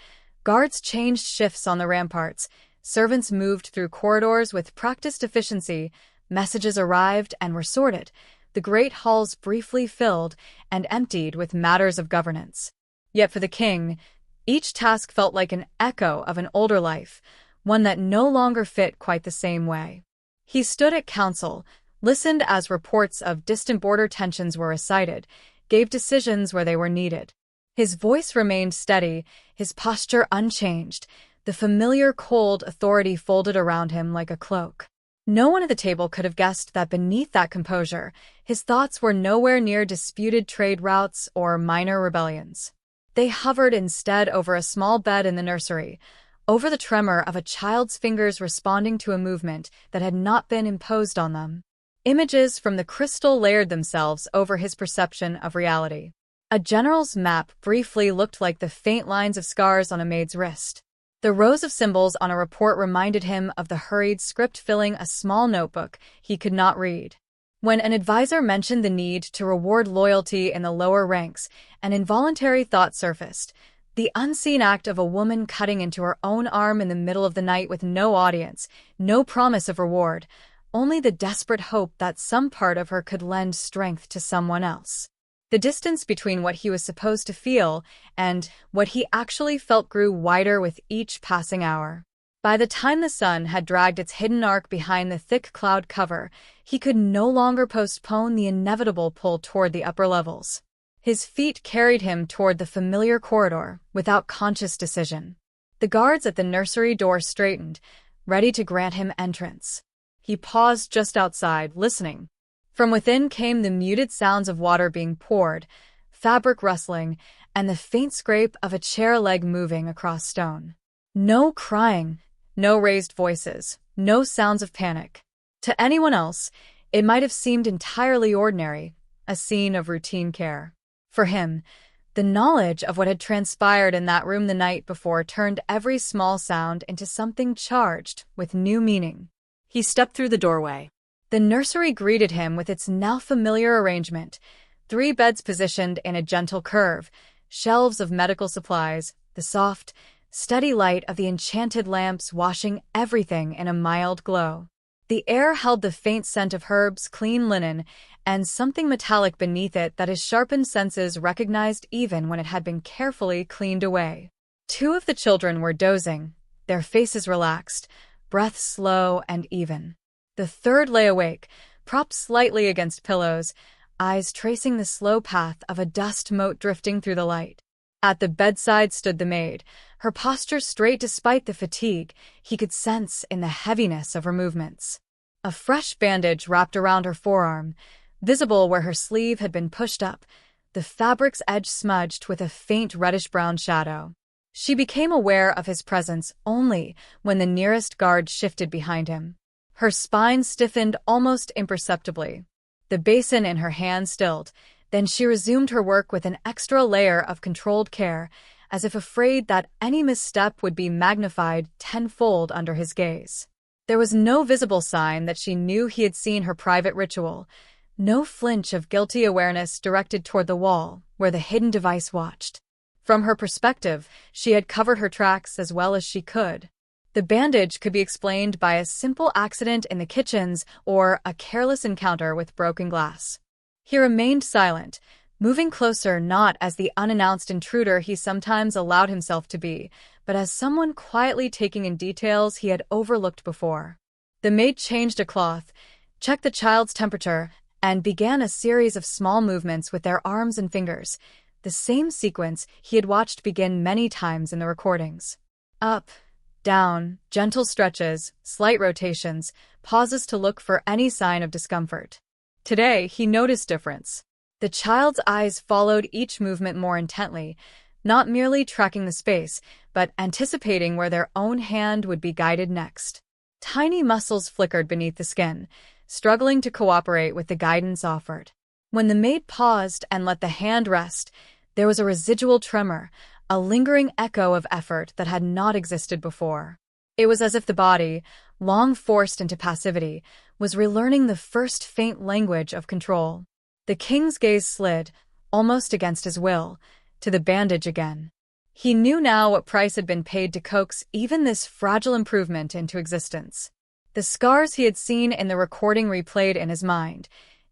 Guards changed shifts on the ramparts, servants moved through corridors with practiced efficiency, messages arrived and were sorted, the great halls briefly filled and emptied with matters of governance. Yet for the king, each task felt like an echo of an older life, one that no longer fit quite the same way. He stood at council, listened as reports of distant border tensions were recited, gave decisions where they were needed. His voice remained steady, his posture unchanged, the familiar cold authority folded around him like a cloak. No one at the table could have guessed that beneath that composure, his thoughts were nowhere near disputed trade routes or minor rebellions. They hovered instead over a small bed in the nursery, over the tremor of a child's fingers responding to a movement that had not been imposed on them. Images from the crystal layered themselves over his perception of reality. A general's map briefly looked like the faint lines of scars on a maid's wrist. The rows of symbols on a report reminded him of the hurried script filling a small notebook he could not read. When an advisor mentioned the need to reward loyalty in the lower ranks, an involuntary thought surfaced. The unseen act of a woman cutting into her own arm in the middle of the night with no audience, no promise of reward, only the desperate hope that some part of her could lend strength to someone else. The distance between what he was supposed to feel and what he actually felt grew wider with each passing hour. By the time the sun had dragged its hidden arc behind the thick cloud cover, he could no longer postpone the inevitable pull toward the upper levels. His feet carried him toward the familiar corridor without conscious decision. The guards at the nursery door straightened, ready to grant him entrance. He paused just outside, listening. From within came the muted sounds of water being poured, fabric rustling, and the faint scrape of a chair leg moving across stone. No crying, no raised voices, no sounds of panic. To anyone else, it might have seemed entirely ordinary, a scene of routine care. For him, the knowledge of what had transpired in that room the night before turned every small sound into something charged with new meaning. He stepped through the doorway. The nursery greeted him with its now familiar arrangement, 3 beds positioned in a gentle curve, shelves of medical supplies, the soft, steady light of the enchanted lamps washing everything in a mild glow. The air held the faint scent of herbs, clean linen, and something metallic beneath it that his sharpened senses recognized even when it had been carefully cleaned away. 2 of the children were dozing, their faces relaxed, breath slow and even. The third lay awake, propped slightly against pillows, eyes tracing the slow path of a dust mote drifting through the light. At the bedside stood the maid, her posture straight despite the fatigue he could sense in the heaviness of her movements. A fresh bandage wrapped around her forearm, visible where her sleeve had been pushed up, the fabric's edge smudged with a faint reddish-brown shadow. She became aware of his presence only when the nearest guard shifted behind him. Her spine stiffened almost imperceptibly. The basin in her hand stilled, then she resumed her work with an extra layer of controlled care, as if afraid that any misstep would be magnified tenfold under his gaze. There was no visible sign that she knew he had seen her private ritual, no flinch of guilty awareness directed toward the wall where the hidden device watched. From her perspective, she had covered her tracks as well as she could. The bandage could be explained by a simple accident in the kitchens or a careless encounter with broken glass. He remained silent, moving closer not as the unannounced intruder he sometimes allowed himself to be, but as someone quietly taking in details he had overlooked before. The maid changed a cloth, checked the child's temperature, and began a series of small movements with their arms and fingers, the same sequence he had watched begin many times in the recordings. Up, down, gentle stretches, slight rotations, pauses to look for any sign of discomfort. Today, he noticed difference. The child's eyes followed each movement more intently, not merely tracking the space, but anticipating where their own hand would be guided next. Tiny muscles flickered beneath the skin, struggling to cooperate with the guidance offered. When the maid paused and let the hand rest, there was a residual tremor, a lingering echo of effort that had not existed before. It was as if the body, long forced into passivity, was relearning the first faint language of control. The king's gaze slid, almost against his will, to the bandage again. He knew now what price had been paid to coax even this fragile improvement into existence. The scars he had seen in the recording replayed in his mind,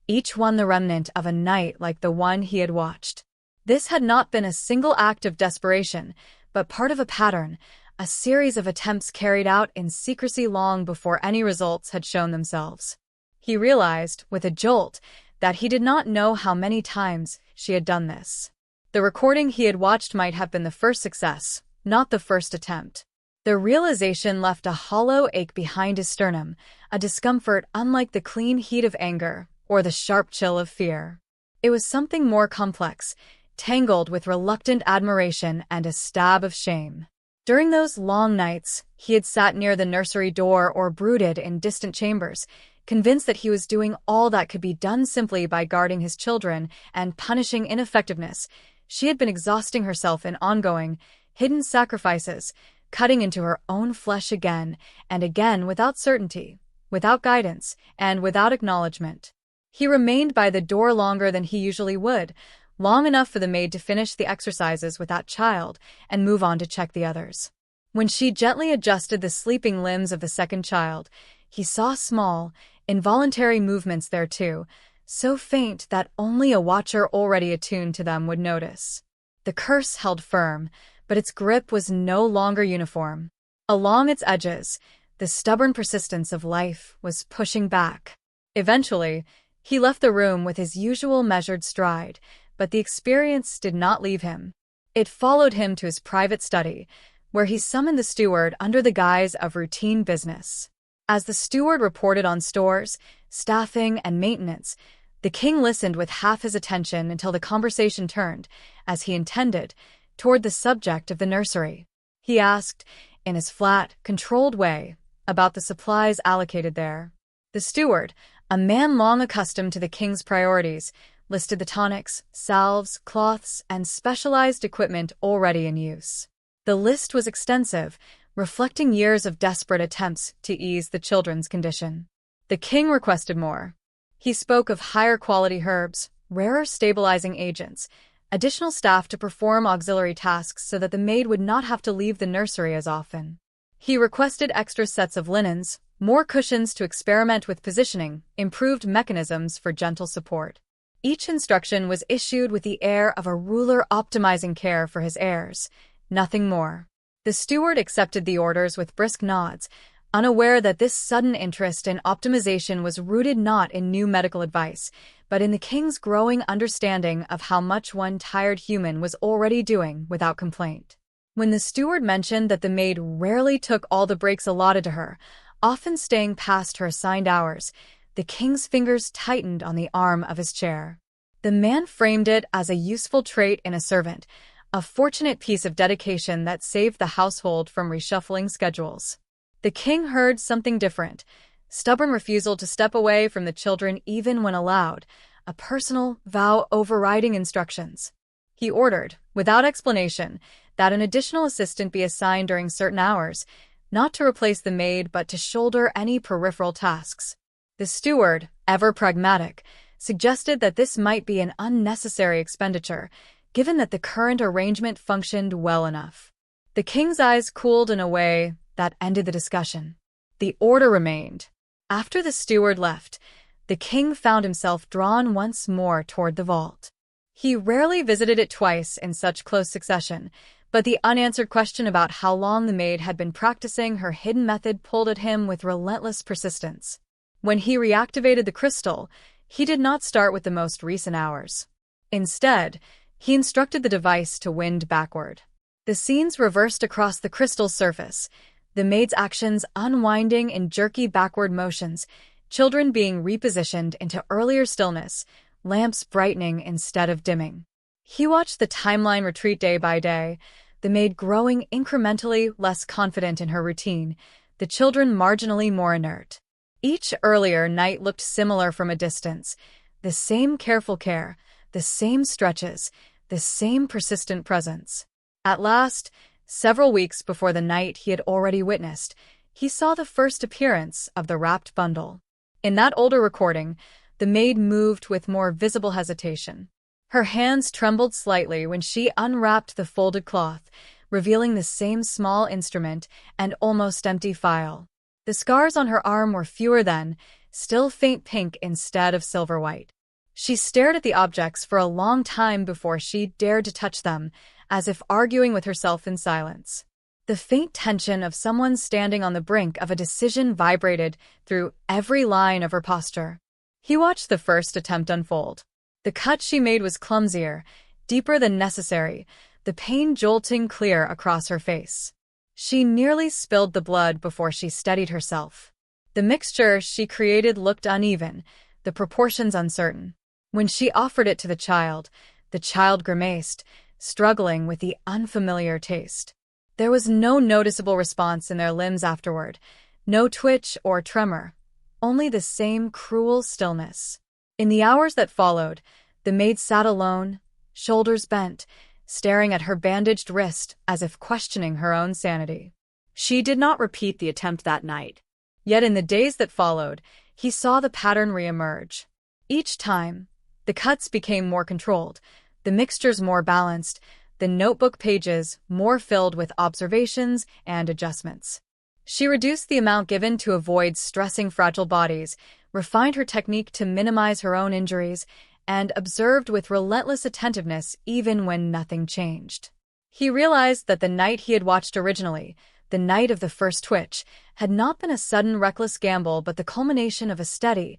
each one the remnant of a night like the one he had watched. This had not been a single act of desperation, but part of a pattern, a series of attempts carried out in secrecy long before any results had shown themselves. He realized, with a jolt, that he did not know how many times she had done this. The recording he had watched might have been the first success, not the first attempt. The realization left a hollow ache behind his sternum, a discomfort unlike the clean heat of anger or the sharp chill of fear. It was something more complex, tangled with reluctant admiration and a stab of shame. During those long nights, he had sat near the nursery door or brooded in distant chambers, convinced that he was doing all that could be done simply by guarding his children and punishing ineffectiveness. She had been exhausting herself in ongoing, hidden sacrifices, cutting into her own flesh again and again without certainty, without guidance, and without acknowledgement. He remained by the door longer than he usually would, long enough for the maid to finish the exercises with that child and move on to check the others. When she gently adjusted the sleeping limbs of the second child, he saw small, involuntary movements there too, so faint that only a watcher already attuned to them would notice. The curse held firm, but its grip was no longer uniform. Along its edges, the stubborn persistence of life was pushing back. Eventually, he left the room with his usual measured stride, but the experience did not leave him. It followed him to his private study, where he summoned the steward under the guise of routine business. As the steward reported on stores, staffing, and maintenance, the king listened with half his attention until the conversation turned, as he intended, toward the subject of the nursery. He asked, in his flat, controlled way, about the supplies allocated there. The steward, a man long accustomed to the king's priorities, listed the tonics, salves, cloths, and specialized equipment already in use. The list was extensive, reflecting years of desperate attempts to ease the children's condition. The king requested more. He spoke of higher quality herbs, rarer stabilizing agents, additional staff to perform auxiliary tasks so that the maid would not have to leave the nursery as often. He requested extra sets of linens, more cushions to experiment with positioning, improved mechanisms for gentle support. Each instruction was issued with the air of a ruler optimizing care for his heirs, nothing more. The steward accepted the orders with brisk nods, unaware that this sudden interest in optimization was rooted not in new medical advice, but in the king's growing understanding of how much one tired human was already doing without complaint. When the steward mentioned that the maid rarely took all the breaks allotted to her, often staying past her assigned hours, the king's fingers tightened on the arm of his chair. The man framed it as a useful trait in a servant, a fortunate piece of dedication that saved the household from reshuffling schedules. The king heard something different, stubborn refusal to step away from the children even when allowed, a personal vow overriding instructions. He ordered, without explanation, that an additional assistant be assigned during certain hours, not to replace the maid but to shoulder any peripheral tasks. The steward, ever pragmatic, suggested that this might be an unnecessary expenditure, given that the current arrangement functioned well enough. The king's eyes cooled in a way that ended the discussion. The order remained. After the steward left, the king found himself drawn once more toward the vault. He rarely visited it twice in such close succession, but the unanswered question about how long the maid had been practicing her hidden method pulled at him with relentless persistence. When he reactivated the crystal, he did not start with the most recent hours. Instead, he instructed the device to wind backward. The scenes reversed across the crystal's surface, the maid's actions unwinding in jerky backward motions, children being repositioned into earlier stillness, lamps brightening instead of dimming. He watched the timeline retreat day by day, the maid growing incrementally less confident in her routine, the children marginally more inert. Each earlier night looked similar from a distance, the same careful care, the same stretches, the same persistent presence. At last, several weeks before the night he had already witnessed, he saw the first appearance of the wrapped bundle. In that older recording, the maid moved with more visible hesitation. Her hands trembled slightly when she unwrapped the folded cloth, revealing the same small instrument and almost empty file. The scars on her arm were fewer then, still faint pink instead of silver white. She stared at the objects for a long time before she dared to touch them, as if arguing with herself in silence. The faint tension of someone standing on the brink of a decision vibrated through every line of her posture. He watched the first attempt unfold. The cut she made was clumsier, deeper than necessary, the pain jolting clear across her face. She nearly spilled the blood before she steadied herself. The mixture she created looked uneven, the proportions uncertain. When she offered it to the child grimaced, struggling with the unfamiliar taste. There was no noticeable response in their limbs afterward, no twitch or tremor, only the same cruel stillness. In the hours that followed, the maid sat alone, shoulders bent, staring at her bandaged wrist as if questioning her own sanity. She did not repeat the attempt that night. Yet in the days that followed, he saw the pattern reemerge. Each time, the cuts became more controlled, the mixtures more balanced, the notebook pages more filled with observations and adjustments. She reduced the amount given to avoid stressing fragile bodies, refined her technique to minimize her own injuries, and observed with relentless attentiveness even when nothing changed. He realized that the night he had watched originally, the night of the first twitch, had not been a sudden reckless gamble but the culmination of a steady,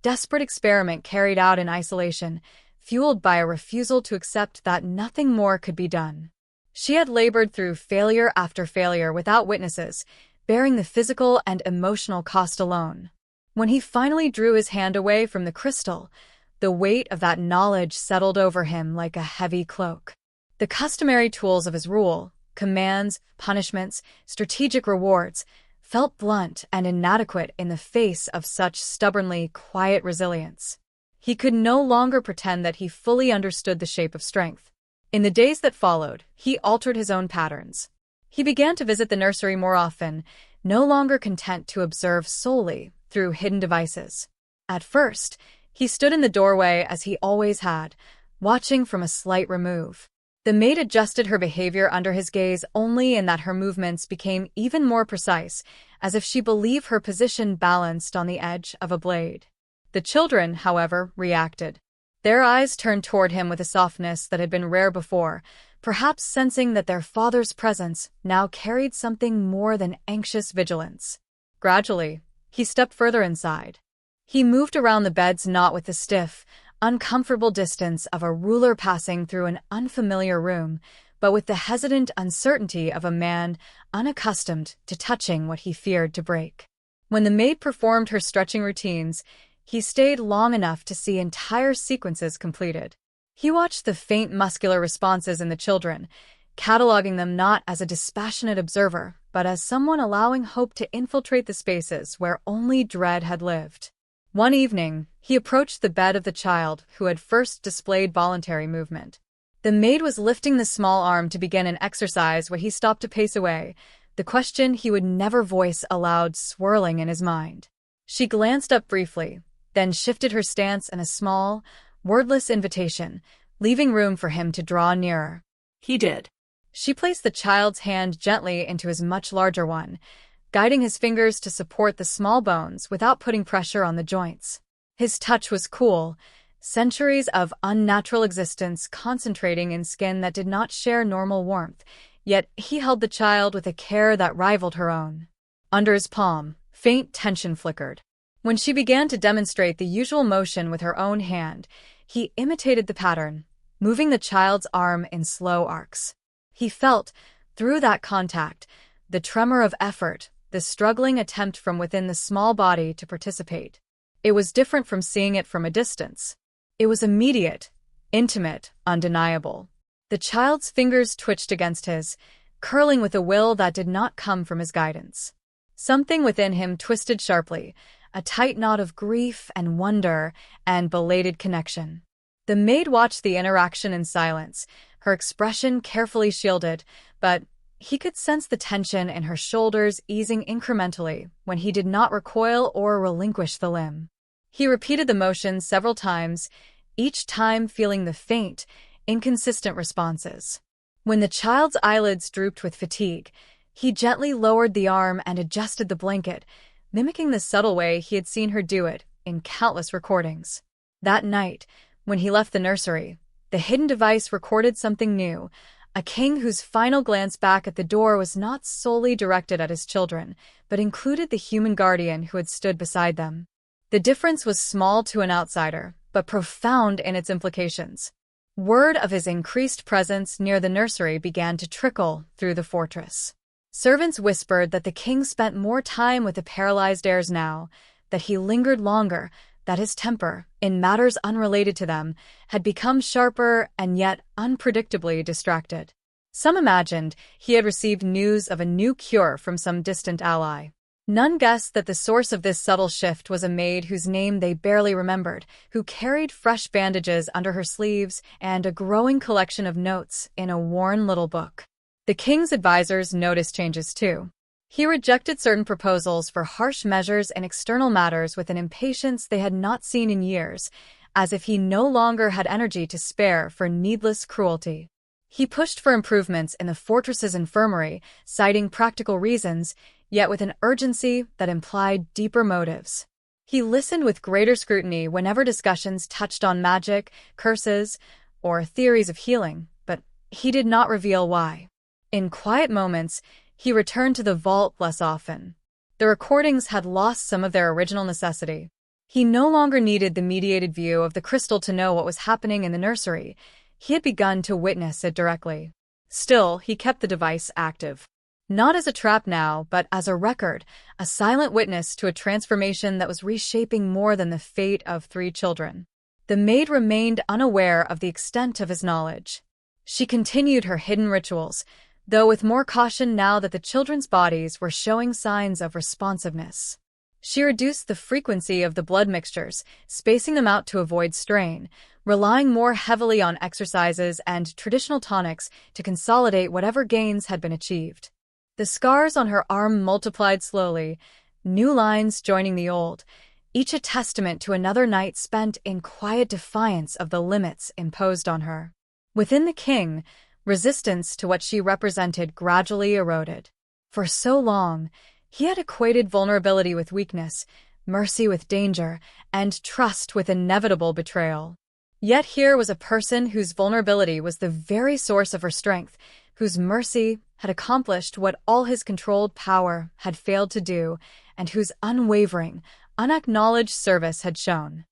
desperate experiment carried out in isolation, fueled by a refusal to accept that nothing more could be done. She had labored through failure after failure without witnesses, bearing the physical and emotional cost alone. When he finally drew his hand away from the crystal, the weight of that knowledge settled over him like a heavy cloak. The customary tools of his rule, commands, punishments, strategic rewards, felt blunt and inadequate in the face of such stubbornly quiet resilience. He could no longer pretend that he fully understood the shape of strength. In the days that followed, he altered his own patterns. He began to visit the nursery more often, no longer content to observe solely through hidden devices. At first, he stood in the doorway as he always had, watching from a slight remove. The maid adjusted her behavior under his gaze only in that her movements became even more precise, as if she believed her position balanced on the edge of a blade. The children, however, reacted. Their eyes turned toward him with a softness that had been rare before, perhaps sensing that their father's presence now carried something more than anxious vigilance. Gradually, he stepped further inside. He moved around the beds not with the stiff, uncomfortable distance of a ruler passing through an unfamiliar room, but with the hesitant uncertainty of a man unaccustomed to touching what he feared to break. When the maid performed her stretching routines, he stayed long enough to see entire sequences completed. He watched the faint muscular responses in the children, cataloging them not as a dispassionate observer, but as someone allowing hope to infiltrate the spaces where only dread had lived. One evening, he approached the bed of the child who had first displayed voluntary movement. The maid was lifting the small arm to begin an exercise when he stopped to pace away, the question he would never voice aloud swirling in his mind. She glanced up briefly, then shifted her stance in a small, wordless invitation, leaving room for him to draw nearer. He did. She placed the child's hand gently into his much larger one, guiding his fingers to support the small bones without putting pressure on the joints. His touch was cool, centuries of unnatural existence concentrating in skin that did not share normal warmth, yet he held the child with a care that rivaled her own. Under his palm, faint tension flickered. When she began to demonstrate the usual motion with her own hand, he imitated the pattern, moving the child's arm in slow arcs. He felt, through that contact, the tremor of effort, the struggling attempt from within the small body to participate. It was different from seeing it from a distance. It was immediate, intimate, undeniable. The child's fingers twitched against his, curling with a will that did not come from his guidance. Something within him twisted sharply, a tight knot of grief and wonder and belated connection. The maid watched the interaction in silence, her expression carefully shielded, but he could sense the tension in her shoulders easing incrementally when he did not recoil or relinquish the limb. He repeated the motion several times, each time feeling the faint, inconsistent responses. When the child's eyelids drooped with fatigue, he gently lowered the arm and adjusted the blanket, mimicking the subtle way he had seen her do it in countless recordings. That night, when he left the nursery, the hidden device recorded something new, a king whose final glance back at the door was not solely directed at his children, but included the human guardian who had stood beside them. The difference was small to an outsider, but profound in its implications. Word of his increased presence near the nursery began to trickle through the fortress. Servants whispered that the king spent more time with the paralyzed heirs now, that he lingered longer, that his temper, in matters unrelated to them, had become sharper and yet unpredictably distracted. Some imagined he had received news of a new cure from some distant ally. None guessed that the source of this subtle shift was a maid whose name they barely remembered, who carried fresh bandages under her sleeves and a growing collection of notes in a worn little book. The king's advisors noticed changes too. He rejected certain proposals for harsh measures in external matters with an impatience they had not seen in years, as if he no longer had energy to spare for needless cruelty. He pushed for improvements in the fortress's infirmary, citing practical reasons, yet with an urgency that implied deeper motives. He listened with greater scrutiny whenever discussions touched on magic, curses, or theories of healing, but he did not reveal why. In quiet moments, he returned to the vault less often. The recordings had lost some of their original necessity. He no longer needed the mediated view of the crystal to know what was happening in the nursery. He had begun to witness it directly. Still, he kept the device active. Not as a trap now, but as a record, a silent witness to a transformation that was reshaping more than the fate of 3 children. The maid remained unaware of the extent of his knowledge. She continued her hidden rituals, though with more caution now that the children's bodies were showing signs of responsiveness. She reduced the frequency of the blood mixtures, spacing them out to avoid strain, relying more heavily on exercises and traditional tonics to consolidate whatever gains had been achieved. The scars on her arm multiplied slowly, new lines joining the old, each a testament to another night spent in quiet defiance of the limits imposed on her. Within the king, resistance to what she represented gradually eroded. For so long, he had equated vulnerability with weakness, mercy with danger, and trust with inevitable betrayal. Yet here was a person whose vulnerability was the very source of her strength, whose mercy had accomplished what all his controlled power had failed to do, and whose unwavering, unacknowledged service had shown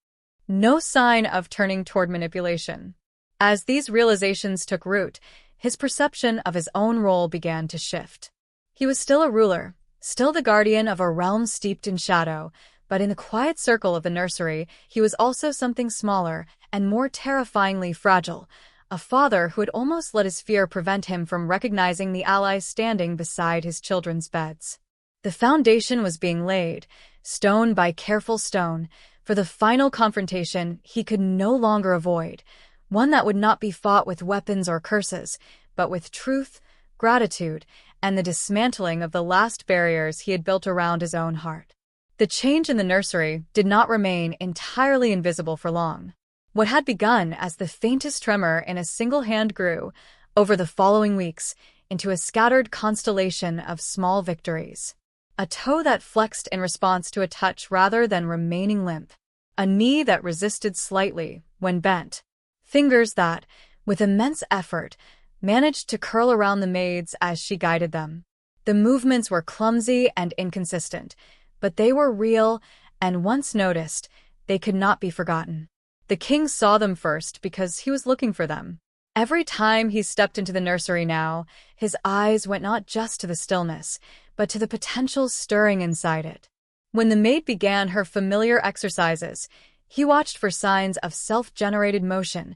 no sign of turning toward manipulation. As these realizations took root, his perception of his own role began to shift. He was still a ruler, still the guardian of a realm steeped in shadow, but in the quiet circle of the nursery, he was also something smaller and more terrifyingly fragile, a father who had almost let his fear prevent him from recognizing the allies standing beside his children's beds. The foundation was being laid, stone by careful stone, for the final confrontation he could no longer avoid, one that would not be fought with weapons or curses, but with truth, gratitude, and the dismantling of the last barriers he had built around his own heart. The change in the nursery did not remain entirely invisible for long. What had begun as the faintest tremor in a single hand grew, over the following weeks, into a scattered constellation of small victories. A toe that flexed in response to a touch rather than remaining limp. A knee that resisted slightly when bent. Fingers that, with immense effort, managed to curl around the maids as she guided them. The movements were clumsy and inconsistent, but they were real, and once noticed, they could not be forgotten. The king saw them first because he was looking for them. Every time he stepped into the nursery now, his eyes went not just to the stillness, but to the potential stirring inside it. When the maid began her familiar exercises, he watched for signs of self-generated motion,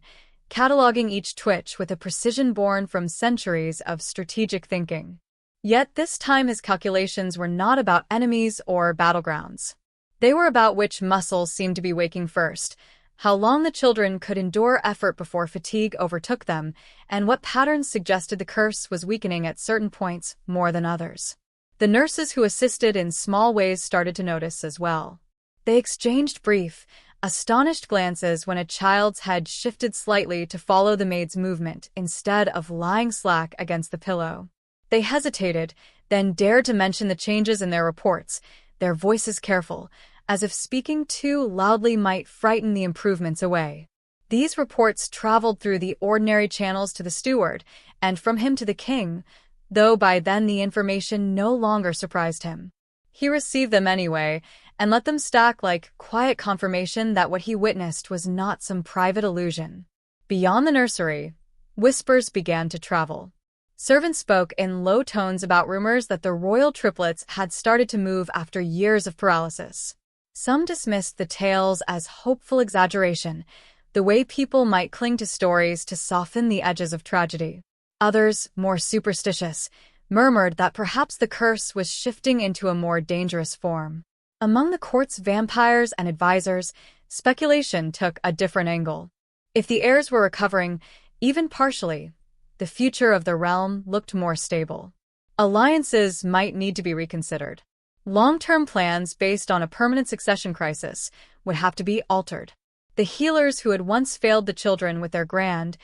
cataloging each twitch with a precision born from centuries of strategic thinking. Yet this time his calculations were not about enemies or battlegrounds. They were about which muscles seemed to be waking first, how long the children could endure effort before fatigue overtook them, and what patterns suggested the curse was weakening at certain points more than others. The nurses who assisted in small ways started to notice as well. They exchanged brief, astonished glances when a child's head shifted slightly to follow the maid's movement instead of lying slack against the pillow. They hesitated, then dared to mention the changes in their reports, their voices careful, as if speaking too loudly might frighten the improvements away. These reports traveled through the ordinary channels to the steward, and from him to the king, though by then the information no longer surprised him. He received them anyway, and let them stack like quiet confirmation that what he witnessed was not some private illusion. Beyond the nursery, whispers began to travel. Servants spoke in low tones about rumors that the royal triplets had started to move after years of paralysis. Some dismissed the tales as hopeful exaggeration, the way people might cling to stories to soften the edges of tragedy. Others, more superstitious, murmured that perhaps the curse was shifting into a more dangerous form. Among the court's vampires and advisors, speculation took a different angle. If the heirs were recovering, even partially, the future of the realm looked more stable. Alliances might need to be reconsidered. Long-term plans based on a permanent succession crisis would have to be altered. The healers who had once failed the children with their grand,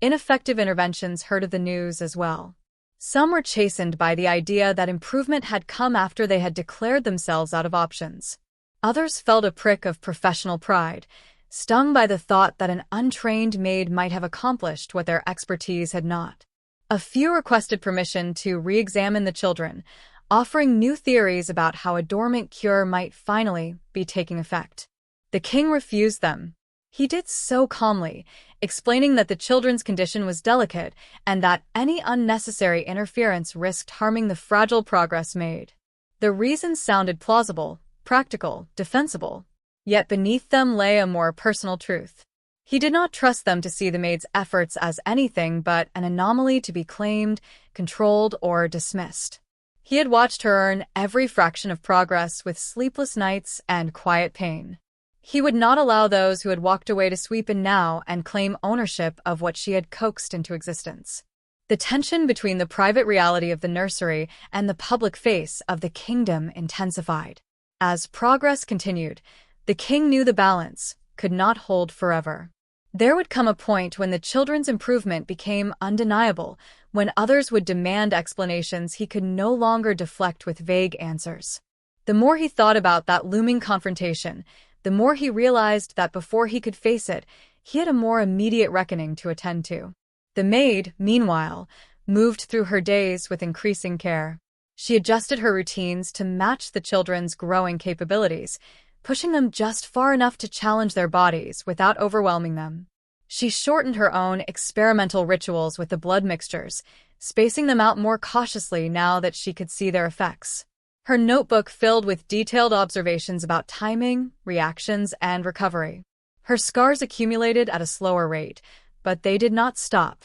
ineffective interventions heard of the news as well. Some were chastened by the idea that improvement had come after they had declared themselves out of options. Others felt a prick of professional pride, stung by the thought that an untrained maid might have accomplished what their expertise had not. A few requested permission to re-examine the children, offering new theories about how a dormant cure might finally be taking effect. The king refused them. He did so calmly, explaining that the children's condition was delicate and that any unnecessary interference risked harming the fragile progress made. The reasons sounded plausible, practical, defensible, yet beneath them lay a more personal truth. He did not trust them to see the maid's efforts as anything but an anomaly to be claimed, controlled, or dismissed. He had watched her earn every fraction of progress with sleepless nights and quiet pain. He would not allow those who had walked away to sweep in now and claim ownership of what she had coaxed into existence. The tension between the private reality of the nursery and the public face of the kingdom intensified. As progress continued, the king knew the balance could not hold forever. There would come a point when the children's improvement became undeniable, when others would demand explanations he could no longer deflect with vague answers. The more he thought about that looming confrontation, the more he realized that before he could face it, he had a more immediate reckoning to attend to. The maid, meanwhile, moved through her days with increasing care. She adjusted her routines to match the children's growing capabilities, pushing them just far enough to challenge their bodies without overwhelming them. She shortened her own experimental rituals with the blood mixtures, spacing them out more cautiously now that she could see their effects. Her notebook filled with detailed observations about timing, reactions, and recovery. Her scars accumulated at a slower rate, but they did not stop.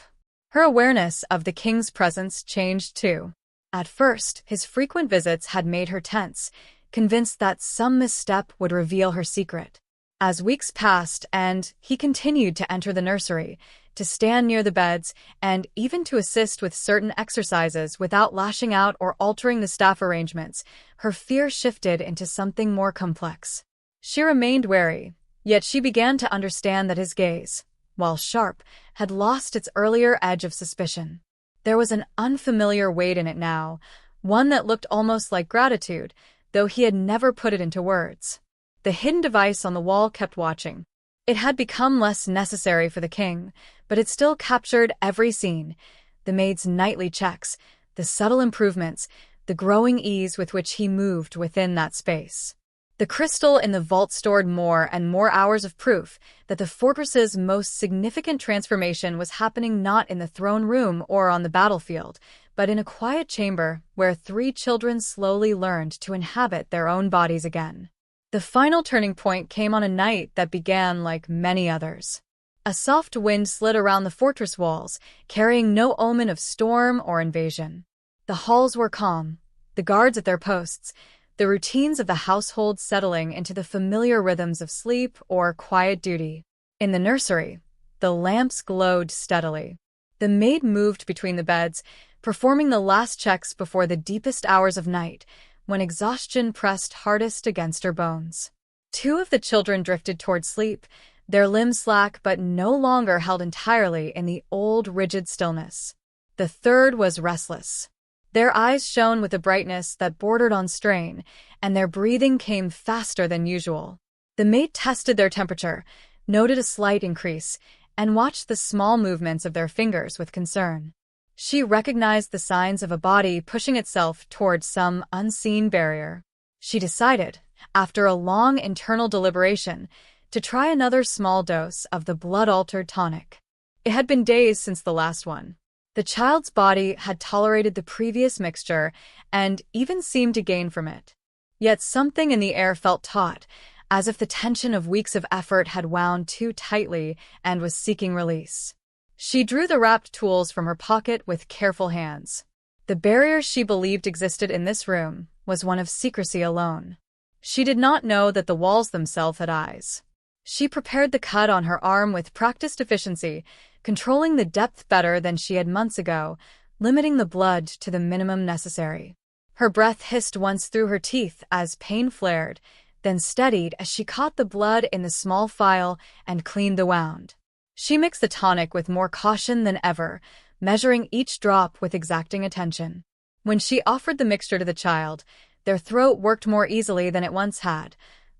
Her awareness of the king's presence changed too. At first, his frequent visits had made her tense, convinced that some misstep would reveal her secret. As weeks passed and he continued to enter the nursery, to stand near the beds, and even to assist with certain exercises without lashing out or altering the staff arrangements, her fear shifted into something more complex. She remained wary, Yet she began to understand that his gaze, while sharp, had lost its earlier edge of suspicion. There was an unfamiliar weight in it now, one that looked almost like gratitude, though he had never put it into words. The hidden device on the wall kept watching. It had become less necessary for the king, but it still captured every scene. The maid's nightly checks, the subtle improvements, the growing ease with which he moved within that space. The crystal in the vault stored more and more hours of proof that the fortress's most significant transformation was happening not in the throne room or on the battlefield, but in a quiet chamber where 3 children slowly learned to inhabit their own bodies again. The final turning point came on a night that began like many others. A soft wind slid around the fortress walls, carrying no omen of storm or invasion. The halls were calm, the guards at their posts, the routines of the household settling into the familiar rhythms of sleep or quiet duty. In the nursery, the lamps glowed steadily. The maid moved between the beds, performing the last checks before the deepest hours of night, when exhaustion pressed hardest against her bones. 2 of the children drifted toward sleep, their limbs slack but no longer held entirely in the old rigid stillness. The 3rd was restless. Their eyes shone with a brightness that bordered on strain, and their breathing came faster than usual. The maid tested their temperature, noted a slight increase, and watched the small movements of their fingers with concern. She recognized the signs of a body pushing itself towards some unseen barrier. She decided, after a long internal deliberation, to try another small dose of the blood-altered tonic. It had been days since the last one. The child's body had tolerated the previous mixture and even seemed to gain from it. Yet something in the air felt taut, as if the tension of weeks of effort had wound too tightly and was seeking release. She drew the wrapped tools from her pocket with careful hands. The barrier she believed existed in this room was one of secrecy alone. She did not know that the walls themselves had eyes. She prepared the cut on her arm with practiced efficiency, controlling the depth better than she had months ago, limiting the blood to the minimum necessary. Her breath hissed once through her teeth as pain flared, then steadied as she caught the blood in the small phial and cleaned the wound. She mixed the tonic with more caution than ever, measuring each drop with exacting attention. When she offered the mixture to the child, their throat worked more easily than it once had,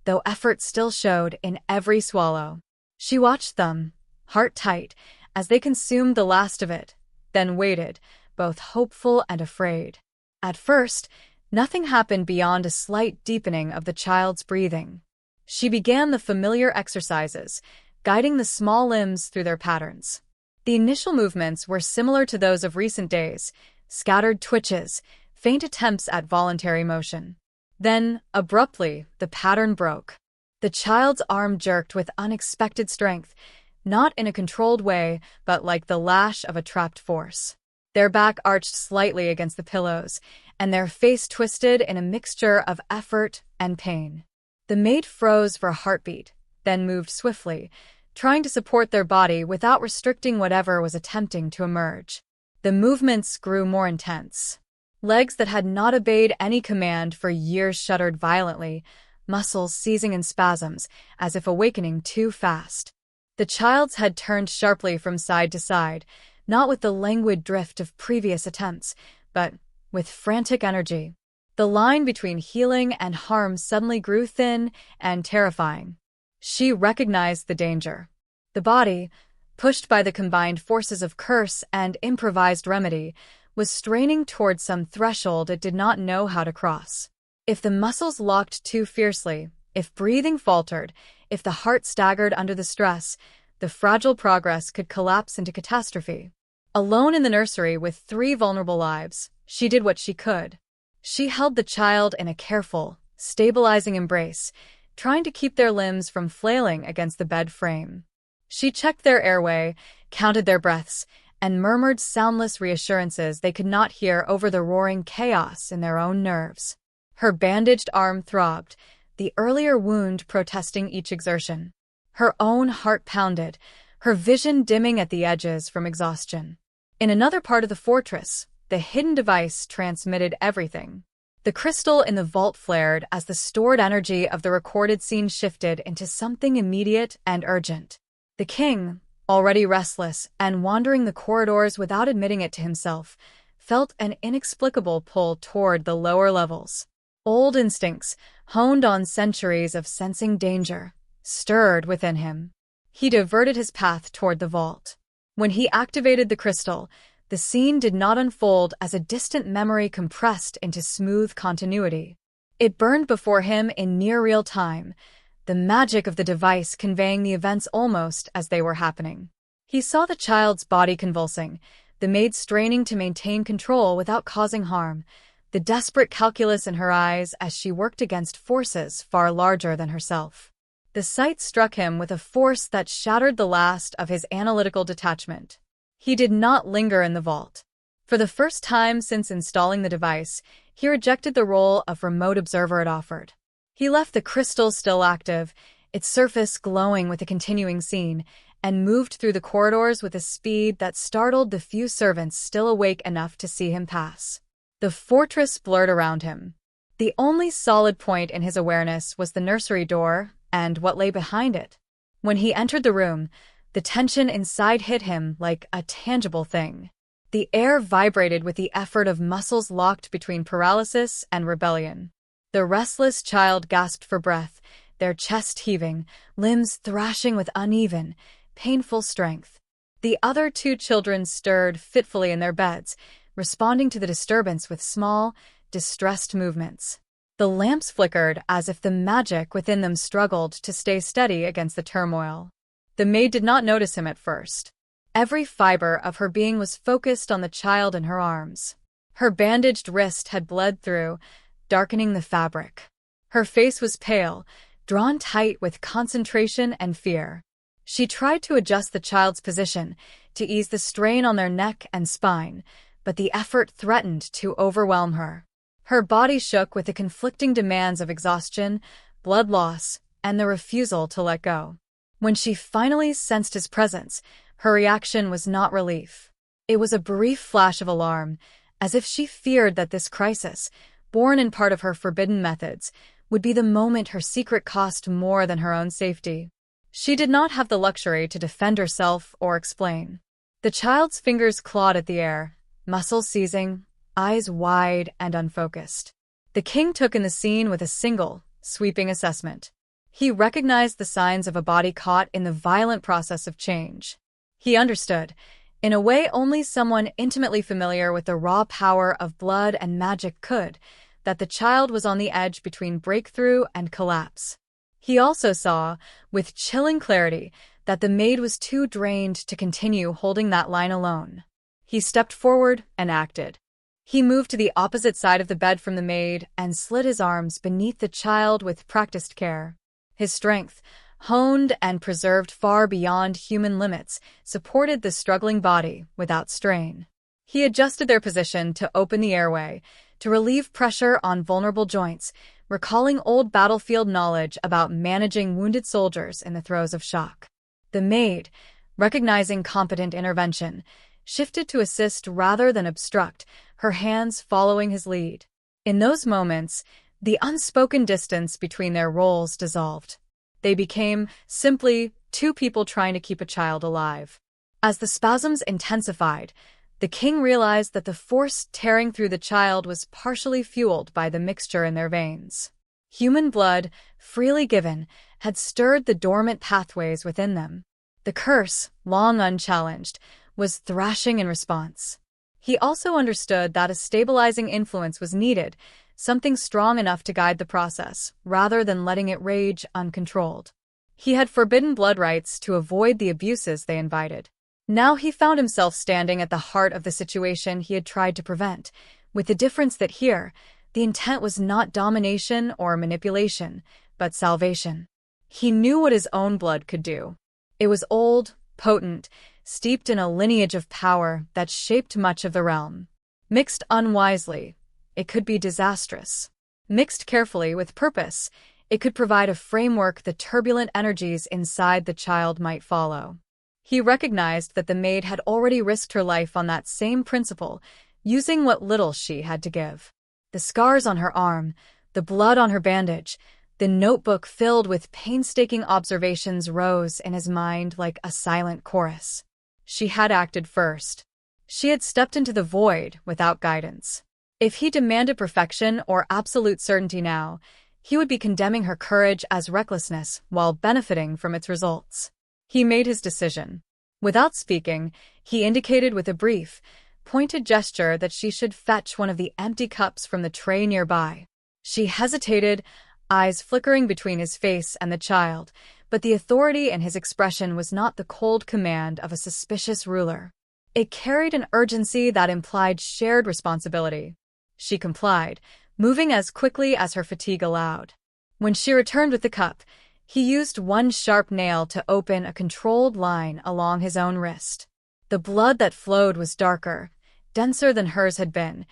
though effort still showed in every swallow. She watched them, heart tight, as they consumed the last of it, then waited, both hopeful and afraid. At first, nothing happened beyond a slight deepening of the child's breathing. She began the familiar exercises, guiding the small limbs through their patterns. The initial movements were similar to those of recent days, scattered twitches, faint attempts at voluntary motion. Then, abruptly, the pattern broke. The child's arm jerked with unexpected strength, not in a controlled way, but like the lash of a trapped force. Their back arched slightly against the pillows, and their face twisted in a mixture of effort and pain. The maid froze for a heartbeat, then moved swiftly, trying to support their body without restricting whatever was attempting to emerge. The movements grew more intense. Legs that had not obeyed any command for years shuddered violently, muscles seizing in spasms, as if awakening too fast. The child's head turned sharply from side to side, not with the languid drift of previous attempts, but with frantic energy. The line between healing and harm suddenly grew thin and terrifying. She recognized the danger. The body, pushed by the combined forces of curse and improvised remedy, was straining towards some threshold it did not know how to cross. If the muscles locked too fiercely, if breathing faltered, if the heart staggered under the stress, the fragile progress could collapse into catastrophe. Alone in the nursery with 3 vulnerable lives, she did what she could. She held the child in a careful, stabilizing embrace, trying to keep their limbs from flailing against the bed frame. She checked their airway, counted their breaths, and murmured soundless reassurances they could not hear over the roaring chaos in their own nerves. Her bandaged arm throbbed, the earlier wound protesting each exertion. Her own heart pounded, her vision dimming at the edges from exhaustion. In another part of the fortress, the hidden device transmitted everything. The crystal in the vault flared as the stored energy of the recorded scene shifted into something immediate and urgent. The king, already restless and wandering the corridors without admitting it to himself, felt an inexplicable pull toward the lower levels. Old instincts, honed on centuries of sensing danger, stirred within him. He diverted his path toward the vault. When he activated the crystal, the scene did not unfold as a distant memory compressed into smooth continuity. It burned before him in near real time, the magic of the device conveying the events almost as they were happening. He saw the child's body convulsing, the maid straining to maintain control without causing harm, the desperate calculus in her eyes as she worked against forces far larger than herself. The sight struck him with a force that shattered the last of his analytical detachment. He did not linger in the vault. For the first time since installing the device, he rejected the role of remote observer it offered. He left the crystal still active, its surface glowing with the continuing scene, and moved through the corridors with a speed that startled the few servants still awake enough to see him pass. The fortress blurred around him. The only solid point in his awareness was the nursery door and what lay behind it. When he entered the room, the tension inside hit him like a tangible thing. The air vibrated with the effort of muscles locked between paralysis and rebellion. The restless child gasped for breath, their chest heaving, limbs thrashing with uneven, painful strength. The other two children stirred fitfully in their beds, responding to the disturbance with small, distressed movements. The lamps flickered as if the magic within them struggled to stay steady against the turmoil. The maid did not notice him at first. Every fiber of her being was focused on the child in her arms. Her bandaged wrist had bled through, darkening the fabric. Her face was pale, drawn tight with concentration and fear. She tried to adjust the child's position, to ease the strain on their neck and spine, but the effort threatened to overwhelm her. Her body shook with the conflicting demands of exhaustion, blood loss, and the refusal to let go. When she finally sensed his presence, her reaction was not relief. It was a brief flash of alarm, as if she feared that this crisis, born in part of her forbidden methods, would be the moment her secret cost more than her own safety. She did not have the luxury to defend herself or explain. The child's fingers clawed at the air, muscles seizing, eyes wide and unfocused. The king took in the scene with a single, sweeping assessment. He recognized the signs of a body caught in the violent process of change. He understood, in a way only someone intimately familiar with the raw power of blood and magic could, that the child was on the edge between breakthrough and collapse. He also saw, with chilling clarity, that the maid was too drained to continue holding that line alone. He stepped forward and acted. He moved to the opposite side of the bed from the maid and slid his arms beneath the child with practiced care. His strength, honed and preserved far beyond human limits, supported the struggling body without strain. He adjusted their position to open the airway, to relieve pressure on vulnerable joints, recalling old battlefield knowledge about managing wounded soldiers in the throes of shock. The maid, recognizing competent intervention, shifted to assist rather than obstruct, her hands following his lead. In those moments, the unspoken distance between their roles dissolved. They became, simply, two people trying to keep a child alive. As the spasms intensified, the king realized that the force tearing through the child was partially fueled by the mixture in their veins. Human blood, freely given, had stirred the dormant pathways within them. The curse, long unchallenged, was thrashing in response. He also understood that a stabilizing influence was needed, something strong enough to guide the process, rather than letting it rage uncontrolled. He had forbidden blood rites to avoid the abuses they invited. Now he found himself standing at the heart of the situation he had tried to prevent, with the difference that here, the intent was not domination or manipulation, but salvation. He knew what his own blood could do. It was old, potent, steeped in a lineage of power that shaped much of the realm. Mixed unwisely, it could be disastrous. Mixed carefully with purpose, it could provide a framework the turbulent energies inside the child might follow. He recognized that the maid had already risked her life on that same principle, using what little she had to give. The scars on her arm, the blood on her bandage, the notebook filled with painstaking observations rose in his mind like a silent chorus. She had acted first. She had stepped into the void without guidance. If he demanded perfection or absolute certainty now, he would be condemning her courage as recklessness while benefiting from its results. He made his decision. Without speaking, he indicated with a brief, pointed gesture that she should fetch one of the empty cups from the tray nearby. She hesitated, eyes flickering between his face and the child, but the authority in his expression was not the cold command of a suspicious ruler. It carried an urgency that implied shared responsibility. She complied, moving as quickly as her fatigue allowed. When she returned with the cup, he used one sharp nail to open a controlled line along his own wrist. The blood that flowed was darker, denser than hers had been,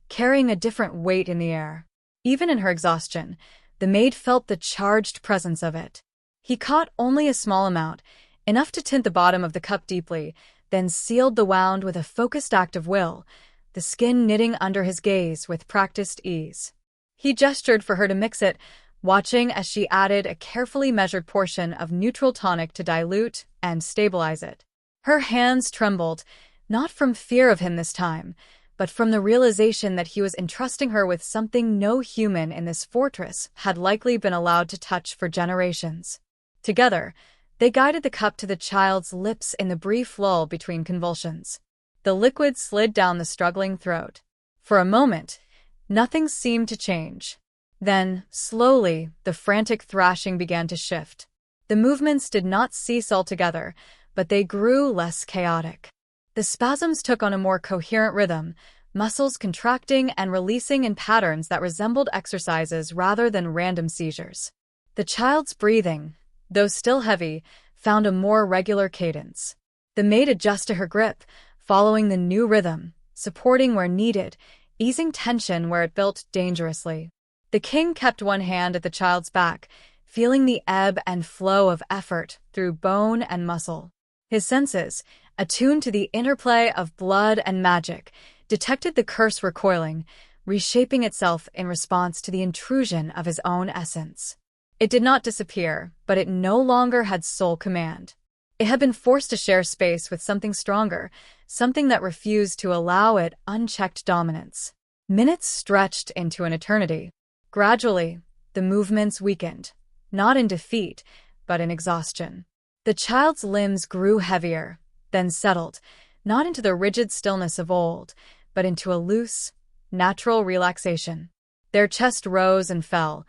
carrying a different weight in the air. Even in her exhaustion, the maid felt the charged presence of it. He caught only a small amount, enough to tint the bottom of the cup deeply, then sealed the wound with a focused act of will, the skin knitting under his gaze with practiced ease. He gestured for her to mix it, watching as she added a carefully measured portion of neutral tonic to dilute and stabilize it. Her hands trembled, not from fear of him this time, but from the realization that he was entrusting her with something no human in this fortress had likely been allowed to touch for generations. Together, they guided the cup to the child's lips in the brief lull between convulsions. The liquid slid down the struggling throat. For a moment, nothing seemed to change. Then, slowly, the frantic thrashing began to shift. The movements did not cease altogether, but they grew less chaotic. The spasms took on a more coherent rhythm, muscles contracting and releasing in patterns that resembled exercises rather than random seizures. The child's breathing, though still heavy, found a more regular cadence. The maid adjusted her grip, following the new rhythm, supporting where needed, easing tension where it built dangerously. The king kept one hand at the child's back, feeling the ebb and flow of effort through bone and muscle. His senses, attuned to the interplay of blood and magic, detected the curse recoiling, reshaping itself in response to the intrusion of his own essence. It did not disappear, but it no longer had sole command. It had been forced to share space with something stronger, something that refused to allow it unchecked dominance. Minutes stretched into an eternity. Gradually, the movements weakened, not in defeat, but in exhaustion. The child's limbs grew heavier, then settled, not into the rigid stillness of old, but into a loose, natural relaxation. Their chest rose and fell,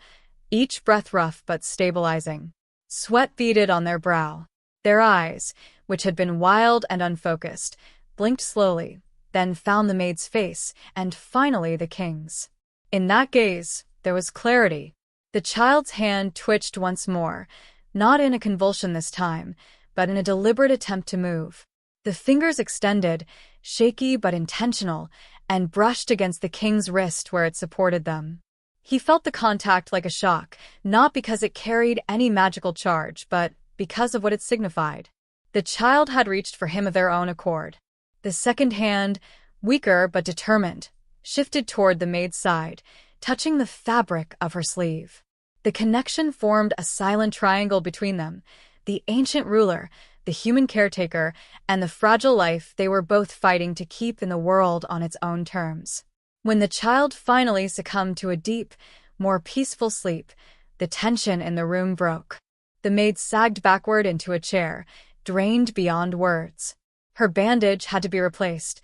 each breath rough but stabilizing. Sweat beaded on their brow. Their eyes, which had been wild and unfocused, blinked slowly, then found the maid's face, and finally the king's. In that gaze, there was clarity. The child's hand twitched once more, not in a convulsion this time, but in a deliberate attempt to move. The fingers extended, shaky but intentional, and brushed against the king's wrist where it supported them. He felt the contact like a shock, not because it carried any magical charge, but because of what it signified. The child had reached for him of their own accord. The second hand, weaker but determined, shifted toward the maid's side, touching the fabric of her sleeve. The connection formed a silent triangle between them, the ancient ruler, the human caretaker, and the fragile life they were both fighting to keep in the world on its own terms. When the child finally succumbed to a deep, more peaceful sleep, the tension in the room broke. The maid sagged backward into a chair, drained beyond words. Her bandage had to be replaced.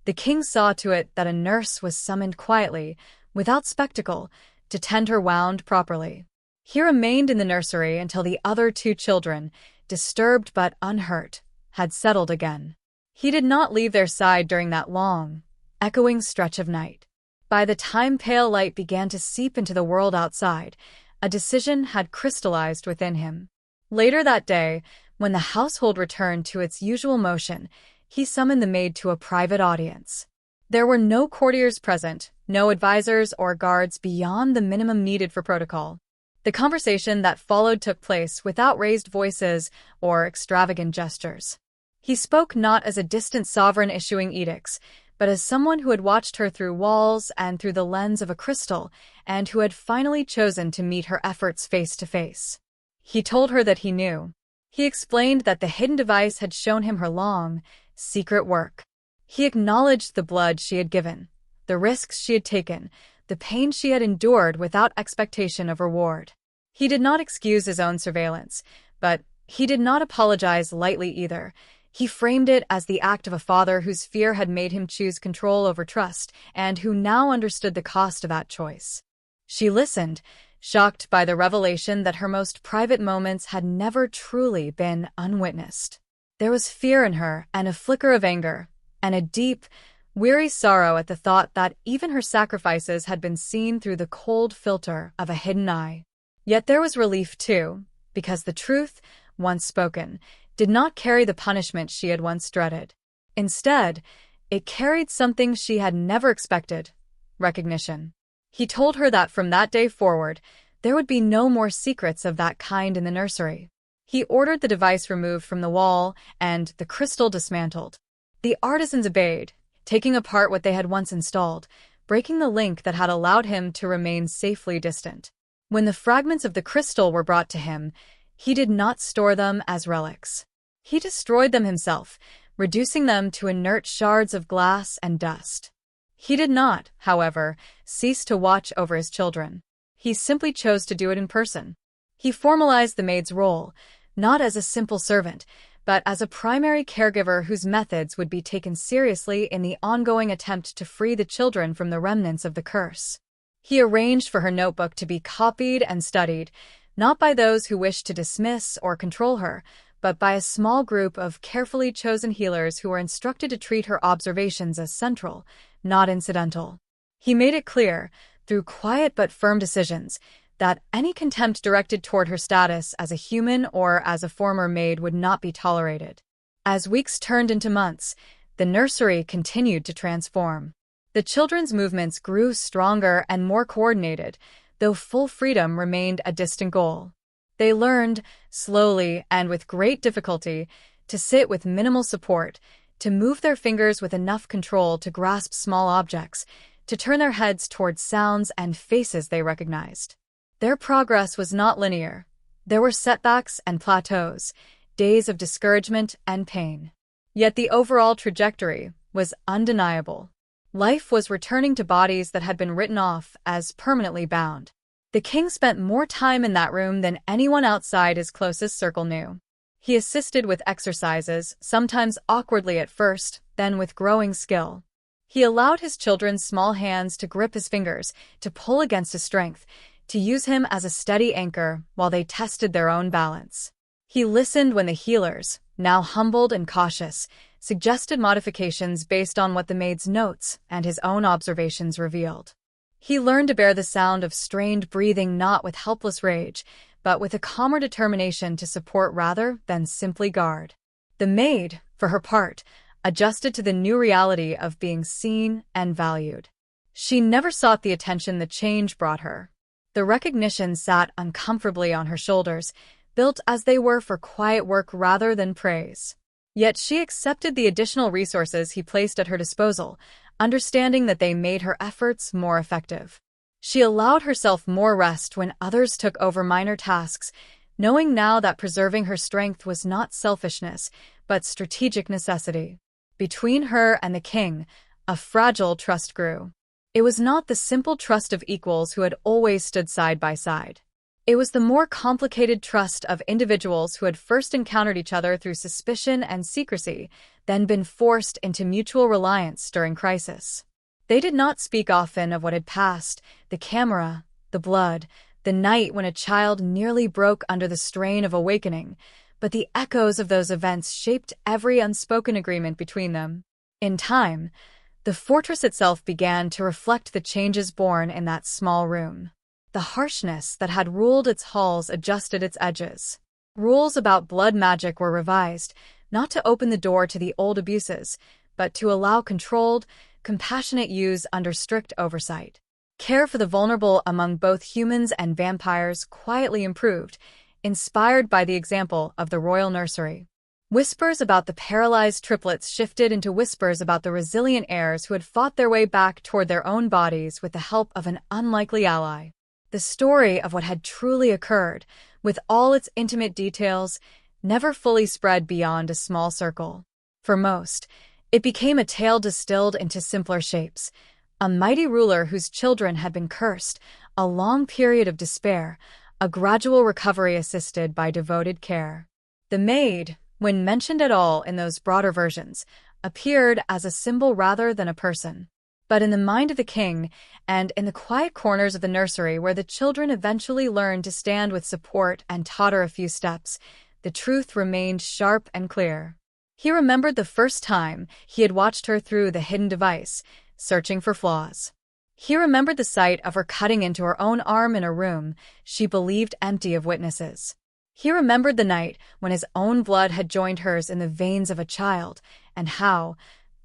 The king saw to it that a nurse was summoned quietly, without spectacle, to tend her wound properly. He remained in the nursery until the other two children, disturbed but unhurt, had settled again. He did not leave their side during that long, echoing stretch of night. By the time pale light began to seep into the world outside, a decision had crystallized within him. Later that day, when the household returned to its usual motion, he summoned the maid to a private audience. There were no courtiers present, no advisors or guards beyond the minimum needed for protocol. The conversation that followed took place without raised voices or extravagant gestures. He spoke not as a distant sovereign issuing edicts, but as someone who had watched her through walls and through the lens of a crystal, and who had finally chosen to meet her efforts face to face. He told her that he knew. He explained that the hidden device had shown him her long, secret work. He acknowledged the blood she had given, the risks she had taken, the pain she had endured without expectation of reward. He did not excuse his own surveillance, but he did not apologize lightly either. He framed it as the act of a father whose fear had made him choose control over trust, and who now understood the cost of that choice. She listened, shocked by the revelation that her most private moments had never truly been unwitnessed. There was fear in her, and a flicker of anger, and a deep, weary sorrow at the thought that even her sacrifices had been seen through the cold filter of a hidden eye. Yet there was relief too, because the truth, once spoken, did not carry the punishment she had once dreaded. Instead, it carried something she had never expected: recognition. He told her that from that day forward, there would be no more secrets of that kind in the nursery. He ordered the device removed from the wall and the crystal dismantled. The artisans obeyed, taking apart what they had once installed, breaking the link that had allowed him to remain safely distant. When the fragments of the crystal were brought to him, he did not store them as relics. He destroyed them himself, reducing them to inert shards of glass and dust. He did not, however, cease to watch over his children. He simply chose to do it in person. He formalized the maid's role, not as a simple servant, but as a primary caregiver whose methods would be taken seriously in the ongoing attempt to free the children from the remnants of the curse. He arranged for her notebook to be copied and studied, not by those who wished to dismiss or control her, but by a small group of carefully chosen healers who were instructed to treat her observations as central, not incidental. He made it clear, through quiet but firm decisions, that any contempt directed toward her status as a human or as a former maid would not be tolerated. As weeks turned into months, the nursery continued to transform. The children's movements grew stronger and more coordinated, though full freedom remained a distant goal. They learned, slowly and with great difficulty, to sit with minimal support, to move their fingers with enough control to grasp small objects, to turn their heads towards sounds and faces they recognized. Their progress was not linear. There were setbacks and plateaus, days of discouragement and pain. Yet the overall trajectory was undeniable. Life was returning to bodies that had been written off as permanently bound. The king spent more time in that room than anyone outside his closest circle knew. He assisted with exercises, sometimes awkwardly at first, then with growing skill. He allowed his children's small hands to grip his fingers, to pull against his strength, to use him as a steady anchor while they tested their own balance. He listened when the healers, now humbled and cautious, suggested modifications based on what the maid's notes and his own observations revealed. He learned to bear the sound of strained breathing not with helpless rage, but with a calmer determination to support rather than simply guard. The maid, for her part, adjusted to the new reality of being seen and valued. She never sought the attention the change brought her. The recognition sat uncomfortably on her shoulders, built as they were for quiet work rather than praise. Yet she accepted the additional resources he placed at her disposal, understanding that they made her efforts more effective. She allowed herself more rest when others took over minor tasks, knowing now that preserving her strength was not selfishness, but strategic necessity. Between her and the king, a fragile trust grew. It was not the simple trust of equals who had always stood side by side. It was the more complicated trust of individuals who had first encountered each other through suspicion and secrecy, then been forced into mutual reliance during crisis. They did not speak often of what had passed: the camera, the blood, the night when a child nearly broke under the strain of awakening, but the echoes of those events shaped every unspoken agreement between them. In time, the fortress itself began to reflect the changes born in that small room. The harshness that had ruled its halls adjusted its edges. Rules about blood magic were revised, not to open the door to the old abuses, but to allow controlled, compassionate use under strict oversight. Care for the vulnerable among both humans and vampires quietly improved, inspired by the example of the royal nursery. Whispers about the paralyzed triplets shifted into whispers about the resilient heirs who had fought their way back toward their own bodies with the help of an unlikely ally. The story of what had truly occurred, with all its intimate details, never fully spread beyond a small circle. For most, it became a tale distilled into simpler shapes. A mighty ruler whose children had been cursed, a long period of despair, a gradual recovery assisted by devoted care. The Maid, when mentioned at all in those broader versions, appeared as a symbol rather than a person. But in the mind of the king, and in the quiet corners of the nursery where the children eventually learned to stand with support and totter a few steps, the truth remained sharp and clear. He remembered the first time he had watched her through the hidden device, searching for flaws. He remembered the sight of her cutting into her own arm in a room she believed empty of witnesses. He remembered the night when his own blood had joined hers in the veins of a child, and how,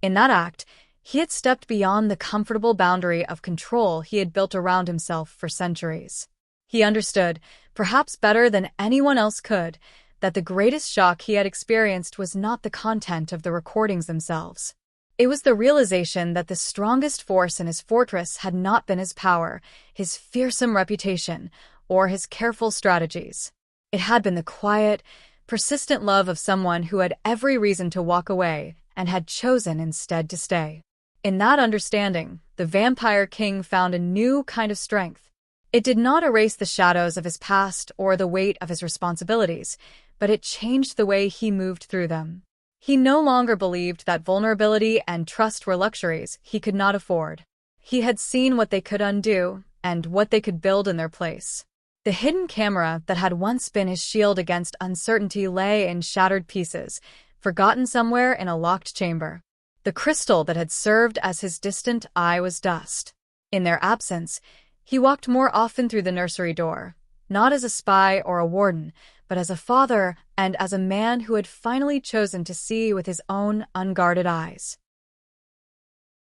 in that act, he had stepped beyond the comfortable boundary of control he had built around himself for centuries. He understood, perhaps better than anyone else could, that the greatest shock he had experienced was not the content of the recordings themselves. It was the realization that the strongest force in his fortress had not been his power, his fearsome reputation, or his careful strategies. It had been the quiet, persistent love of someone who had every reason to walk away and had chosen instead to stay. In that understanding, the Vampire King found a new kind of strength. It did not erase the shadows of his past or the weight of his responsibilities, but it changed the way he moved through them. He no longer believed that vulnerability and trust were luxuries he could not afford. He had seen what they could undo and what they could build in their place. The hidden camera that had once been his shield against uncertainty lay in shattered pieces, forgotten somewhere in a locked chamber. The crystal that had served as his distant eye was dust. In their absence, he walked more often through the nursery door, not as a spy or a warden, but as a father and as a man who had finally chosen to see with his own unguarded eyes.